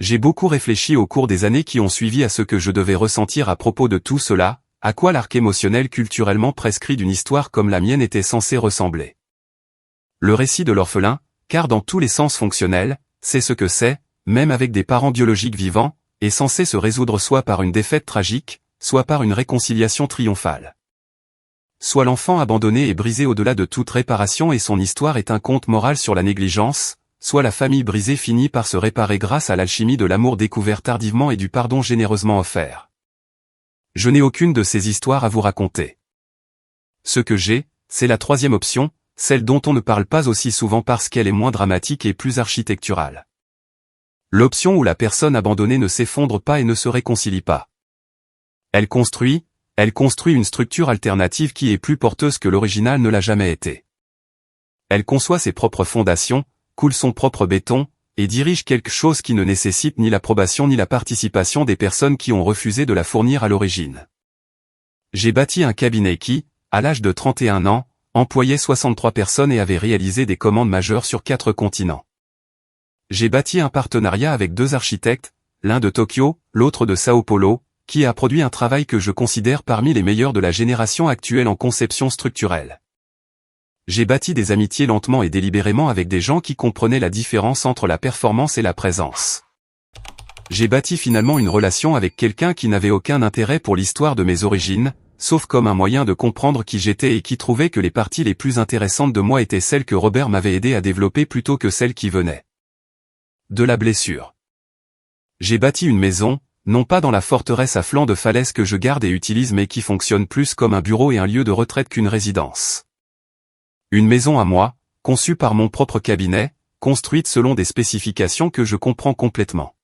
J'ai beaucoup réfléchi au cours des années qui ont suivi à ce que je devais ressentir à propos de tout cela, à quoi l'arc émotionnel culturellement prescrit d'une histoire comme la mienne était censé ressembler. Le récit de l'orphelin, car dans tous les sens fonctionnels, c'est ce que c'est, même avec des parents biologiques vivants, est censé se résoudre soit par une défaite tragique, soit par une réconciliation triomphale. Soit l'enfant abandonné et brisé au-delà de toute réparation et son histoire est un conte moral sur la négligence, soit la famille brisée finit par se réparer grâce à l'alchimie de l'amour découvert tardivement et du pardon généreusement offert. Je n'ai aucune de ces histoires à vous raconter. Ce que j'ai, c'est la troisième option, celle dont on ne parle pas aussi souvent parce qu'elle est moins dramatique et plus architecturale. L'option où la personne abandonnée ne s'effondre pas et ne se réconcilie pas. Elle construit une structure alternative qui est plus porteuse que l'original ne l'a jamais été. Elle conçoit ses propres fondations, coule son propre béton, et dirige quelque chose qui ne nécessite ni l'approbation ni la participation des personnes qui ont refusé de la fournir à l'origine. J'ai bâti un cabinet qui, à l'âge de 31 ans, employait 63 personnes et avait réalisé des commandes majeures sur 4 continents. J'ai bâti un partenariat avec 2 architectes, l'un de Tokyo, l'autre de Sao Paulo, qui a produit un travail que je considère parmi les meilleurs de la génération actuelle en conception structurelle. J'ai bâti des amitiés lentement et délibérément avec des gens qui comprenaient la différence entre la performance et la présence. J'ai bâti finalement une relation avec quelqu'un qui n'avait aucun intérêt pour l'histoire de mes origines, sauf comme un moyen de comprendre qui j'étais et qui trouvait que les parties les plus intéressantes de moi étaient celles que Robert m'avait aidé à développer plutôt que celles qui venaient de la blessure. J'ai bâti une maison, non pas dans la forteresse à flanc de falaise que je garde et utilise mais qui fonctionne plus comme un bureau et un lieu de retraite qu'une résidence. Une maison à moi, conçue par mon propre cabinet, construite selon des spécifications que je comprends complètement.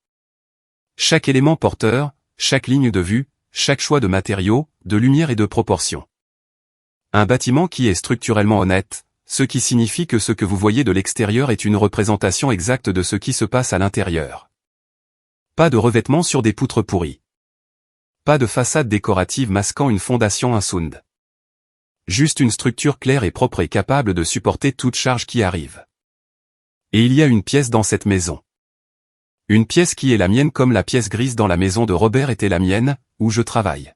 Chaque élément porteur, chaque ligne de vue, chaque choix de matériaux, de lumière et de proportions. Un bâtiment qui est structurellement honnête, ce qui signifie que ce que vous voyez de l'extérieur est une représentation exacte de ce qui se passe à l'intérieur. Pas de revêtement sur des poutres pourries. Pas de façade décorative masquant une fondation insound. Juste une structure claire et propre et capable de supporter toute charge qui arrive. Et il y a une pièce dans cette maison. Une pièce qui est la mienne comme la pièce grise dans la maison de Robert était la mienne, où je travaille.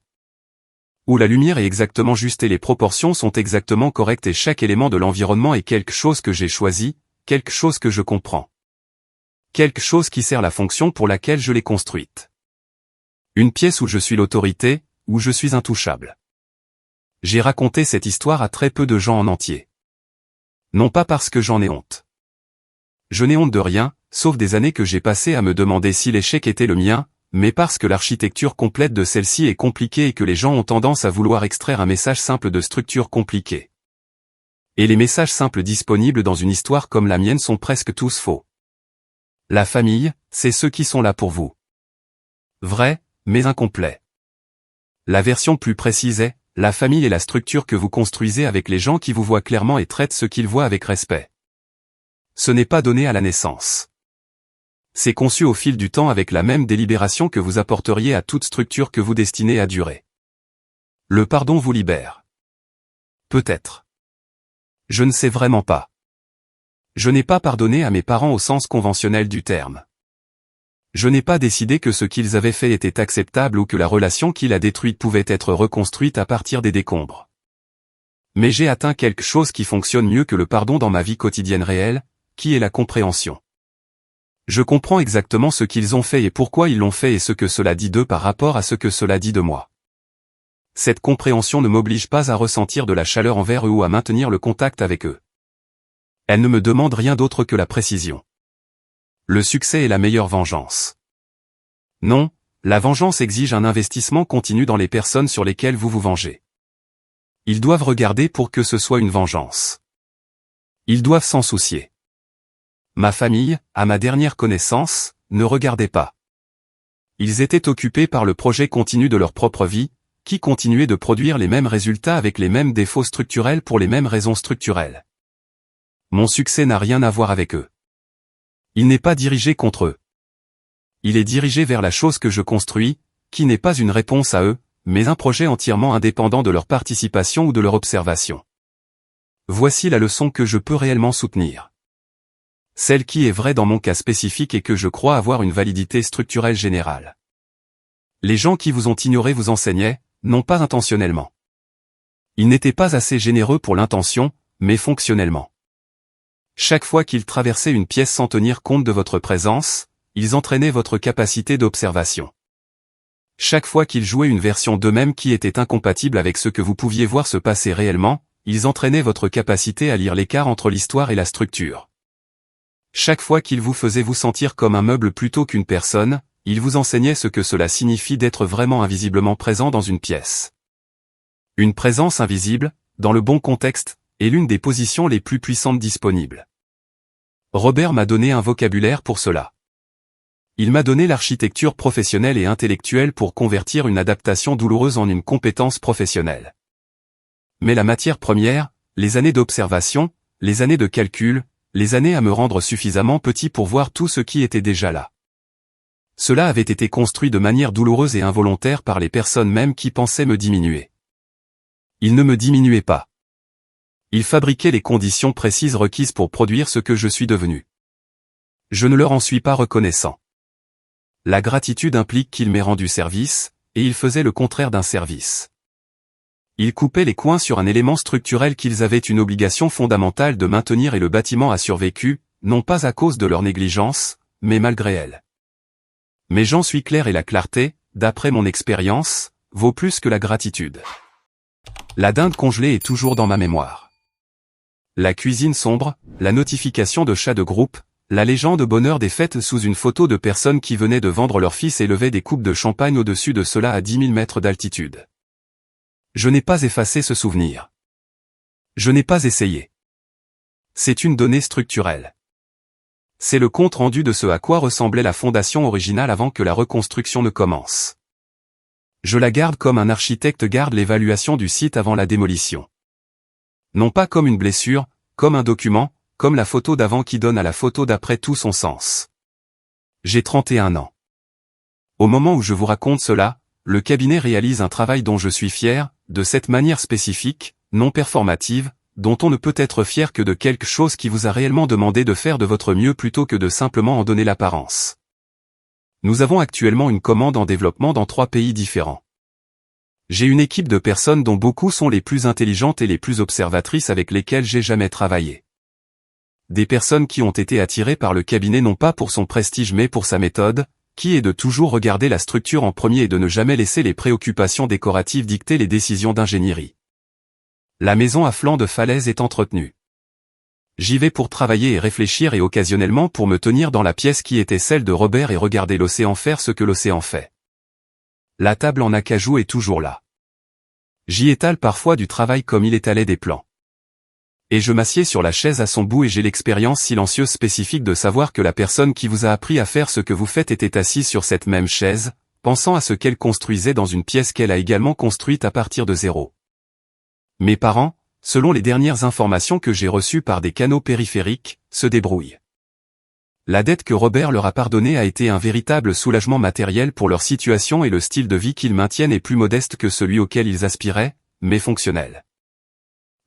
Où la lumière est exactement juste et les proportions sont exactement correctes et chaque élément de l'environnement est quelque chose que j'ai choisi, quelque chose que je comprends. Quelque chose qui sert la fonction pour laquelle je l'ai construite. Une pièce où je suis l'autorité, où je suis intouchable. J'ai raconté cette histoire à très peu de gens en entier. Non pas parce que j'en ai honte. Je n'ai honte de rien, sauf des années que j'ai passées à me demander si l'échec était le mien, mais parce que l'architecture complète de celle-ci est compliquée et que les gens ont tendance à vouloir extraire un message simple de structure compliquée. Et les messages simples disponibles dans une histoire comme la mienne sont presque tous faux. La famille, c'est ceux qui sont là pour vous. Vrai, mais incomplet. La version plus précise est, la famille est la structure que vous construisez avec les gens qui vous voient clairement et traitent ce qu'ils voient avec respect. Ce n'est pas donné à la naissance. C'est conçu au fil du temps avec la même délibération que vous apporteriez à toute structure que vous destinez à durer. Le pardon vous libère. Peut-être. Je ne sais vraiment pas. Je n'ai pas pardonné à mes parents au sens conventionnel du terme. Je n'ai pas décidé que ce qu'ils avaient fait était acceptable ou que la relation qui l'a détruite pouvait être reconstruite à partir des décombres. Mais j'ai atteint quelque chose qui fonctionne mieux que le pardon dans ma vie quotidienne réelle, qui est la compréhension. Je comprends exactement ce qu'ils ont fait et pourquoi ils l'ont fait et ce que cela dit d'eux par rapport à ce que cela dit de moi. Cette compréhension ne m'oblige pas à ressentir de la chaleur envers eux ou à maintenir le contact avec eux. Elle ne me demande rien d'autre que la précision. Le succès est la meilleure vengeance. Non, la vengeance exige un investissement continu dans les personnes sur lesquelles vous vous vengez. Ils doivent regarder pour que ce soit une vengeance. Ils doivent s'en soucier. Ma famille, à ma dernière connaissance, ne regardait pas. Ils étaient occupés par le projet continu de leur propre vie, qui continuait de produire les mêmes résultats avec les mêmes défauts structurels pour les mêmes raisons structurelles. Mon succès n'a rien à voir avec eux. Il n'est pas dirigé contre eux. Il est dirigé vers la chose que je construis, qui n'est pas une réponse à eux, mais un projet entièrement indépendant de leur participation ou de leur observation. Voici la leçon que je peux réellement soutenir. Celle qui est vraie dans mon cas spécifique et que je crois avoir une validité structurelle générale. Les gens qui vous ont ignoré vous enseignaient, non pas intentionnellement. Ils n'étaient pas assez généreux pour l'intention, mais fonctionnellement. Chaque fois qu'ils traversaient une pièce sans tenir compte de votre présence, ils entraînaient votre capacité d'observation. Chaque fois qu'ils jouaient une version d'eux-mêmes qui était incompatible avec ce que vous pouviez voir se passer réellement, ils entraînaient votre capacité à lire l'écart entre l'histoire et la structure. Chaque fois qu'ils vous faisaient vous sentir comme un meuble plutôt qu'une personne, ils vous enseignaient ce que cela signifie d'être vraiment invisiblement présent dans une pièce. Une présence invisible, dans le bon contexte, est l'une des positions les plus puissantes disponibles. Robert m'a donné un vocabulaire pour cela. Il m'a donné l'architecture professionnelle et intellectuelle pour convertir une adaptation douloureuse en une compétence professionnelle. Mais la matière première, les années d'observation, les années de calcul, les années à me rendre suffisamment petit pour voir tout ce qui était déjà là. Cela avait été construit de manière douloureuse et involontaire par les personnes mêmes qui pensaient me diminuer. Ils ne me diminuaient pas. Ils fabriquaient les conditions précises requises pour produire ce que je suis devenu. Je ne leur en suis pas reconnaissant. La gratitude implique qu'ils m'aient rendu service, et ils faisaient le contraire d'un service. Ils coupaient les coins sur un élément structurel qu'ils avaient une obligation fondamentale de maintenir et le bâtiment a survécu, non pas à cause de leur négligence, mais malgré elle. Mais j'en suis clair et la clarté, d'après mon expérience, vaut plus que la gratitude. La dinde congelée est toujours dans ma mémoire. La cuisine sombre, la notification de chat de groupe, la légende bonheur des fêtes sous une photo de personnes qui venaient de vendre leur fils et levaient des coupes de champagne au-dessus de cela à 10 000 mètres d'altitude. Je n'ai pas effacé ce souvenir. Je n'ai pas essayé. C'est une donnée structurelle. C'est le compte rendu de ce à quoi ressemblait la fondation originale avant que la reconstruction ne commence. Je la garde comme un architecte garde l'évaluation du site avant la démolition. Non pas comme une blessure, comme un document, comme la photo d'avant qui donne à la photo d'après tout son sens. J'ai 31 ans. Au moment où je vous raconte cela, le cabinet réalise un travail dont je suis fier, de cette manière spécifique, non performative, dont on ne peut être fier que de quelque chose qui vous a réellement demandé de faire de votre mieux plutôt que de simplement en donner l'apparence. Nous avons actuellement une commande en développement dans 3 pays différents. J'ai une équipe de personnes dont beaucoup sont les plus intelligentes et les plus observatrices avec lesquelles j'ai jamais travaillé. Des personnes qui ont été attirées par le cabinet non pas pour son prestige mais pour sa méthode, qui est de toujours regarder la structure en premier et de ne jamais laisser les préoccupations décoratives dicter les décisions d'ingénierie. La maison à flanc de falaise est entretenue. J'y vais pour travailler et réfléchir et occasionnellement pour me tenir dans la pièce qui était celle de Robert et regarder l'océan faire ce que l'océan fait. La table en acajou est toujours là. J'y étale parfois du travail comme il étalait des plans. Et je m'assieds sur la chaise à son bout et j'ai l'expérience silencieuse spécifique de savoir que la personne qui vous a appris à faire ce que vous faites était assise sur cette même chaise, pensant à ce qu'elle construisait dans une pièce qu'elle a également construite à partir de zéro. Mes parents, selon les dernières informations que j'ai reçues par des canaux périphériques, se débrouillent. La dette que Robert leur a pardonnée a été un véritable soulagement matériel pour leur situation et le style de vie qu'ils maintiennent est plus modeste que celui auquel ils aspiraient, mais fonctionnel.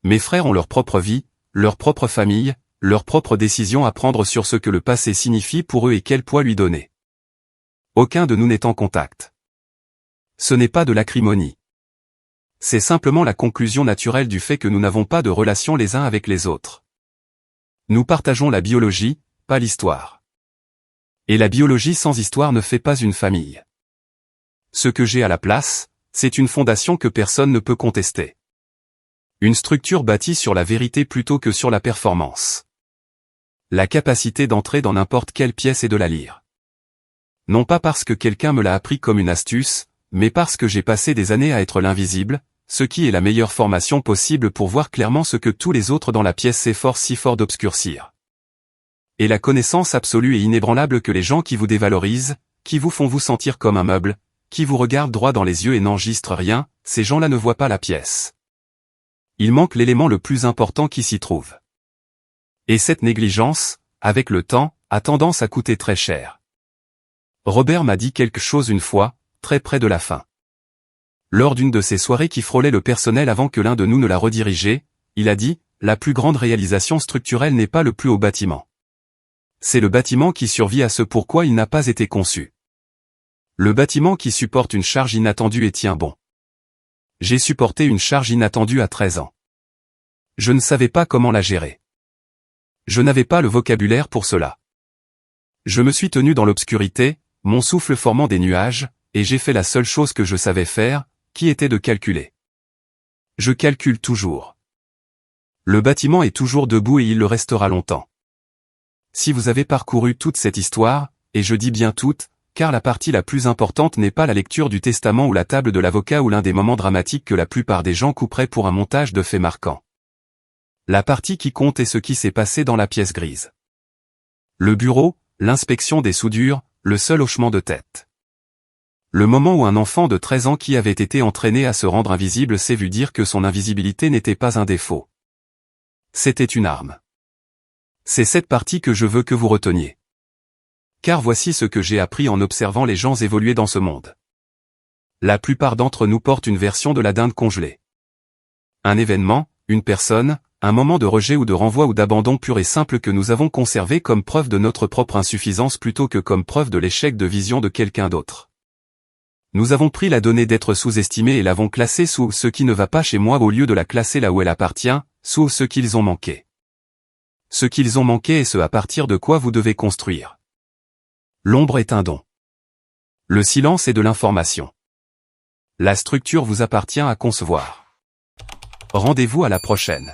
Mes frères ont leur propre vie, leur propre famille, leurs propres décisions à prendre sur ce que le passé signifie pour eux et quel poids lui donner. Aucun de nous n'est en contact. Ce n'est pas de l'acrimonie. C'est simplement la conclusion naturelle du fait que nous n'avons pas de relation les uns avec les autres. Nous partageons la biologie, pas l'histoire. Et la biologie sans histoire ne fait pas une famille. Ce que j'ai à la place, c'est une fondation que personne ne peut contester. Une structure bâtie sur la vérité plutôt que sur la performance. La capacité d'entrer dans n'importe quelle pièce et de la lire. Non pas parce que quelqu'un me l'a appris comme une astuce, mais parce que j'ai passé des années à être l'invisible, ce qui est la meilleure formation possible pour voir clairement ce que tous les autres dans la pièce s'efforcent si fort d'obscurcir. Et la connaissance absolue et inébranlable que les gens qui vous dévalorisent, qui vous font vous sentir comme un meuble, qui vous regardent droit dans les yeux et n'enregistrent rien, ces gens-là ne voient pas la pièce. Il manque l'élément le plus important qui s'y trouve. Et cette négligence, avec le temps, a tendance à coûter très cher. Robert m'a dit quelque chose une fois, très près de la fin. Lors d'une de ces soirées qui frôlaient le personnel avant que l'un de nous ne la redirigeait, il a dit, la plus grande réalisation structurelle n'est pas le plus haut bâtiment. C'est le bâtiment qui survit à ce pourquoi il n'a pas été conçu. Le bâtiment qui supporte une charge inattendue et tient bon. J'ai supporté une charge inattendue à 13 ans. Je ne savais pas comment la gérer. Je n'avais pas le vocabulaire pour cela. Je me suis tenu dans l'obscurité, mon souffle formant des nuages, et j'ai fait la seule chose que je savais faire, qui était de calculer. Je calcule toujours. Le bâtiment est toujours debout et il le restera longtemps. Si vous avez parcouru toute cette histoire, et je dis bien toute, car la partie la plus importante n'est pas la lecture du testament ou la table de l'avocat ou l'un des moments dramatiques que la plupart des gens couperaient pour un montage de faits marquants. La partie qui compte est ce qui s'est passé dans la pièce grise. Le bureau, l'inspection des soudures, le seul hochement de tête. Le moment où un enfant de 13 ans qui avait été entraîné à se rendre invisible s'est vu dire que son invisibilité n'était pas un défaut. C'était une arme. C'est cette partie que je veux que vous reteniez. Car voici ce que j'ai appris en observant les gens évoluer dans ce monde. La plupart d'entre nous portent une version de la dinde congelée. Un événement, une personne, un moment de rejet ou de renvoi ou d'abandon pur et simple que nous avons conservé comme preuve de notre propre insuffisance plutôt que comme preuve de l'échec de vision de quelqu'un d'autre. Nous avons pris la donnée d'être sous-estimée et l'avons classée sous ce qui ne va pas chez moi au lieu de la classer là où elle appartient, sous ce qu'ils ont manqué. Ce qu'ils ont manqué est ce à partir de quoi vous devez construire. L'ombre est un don. Le silence est de l'information. La structure vous appartient à concevoir. Rendez-vous à la prochaine.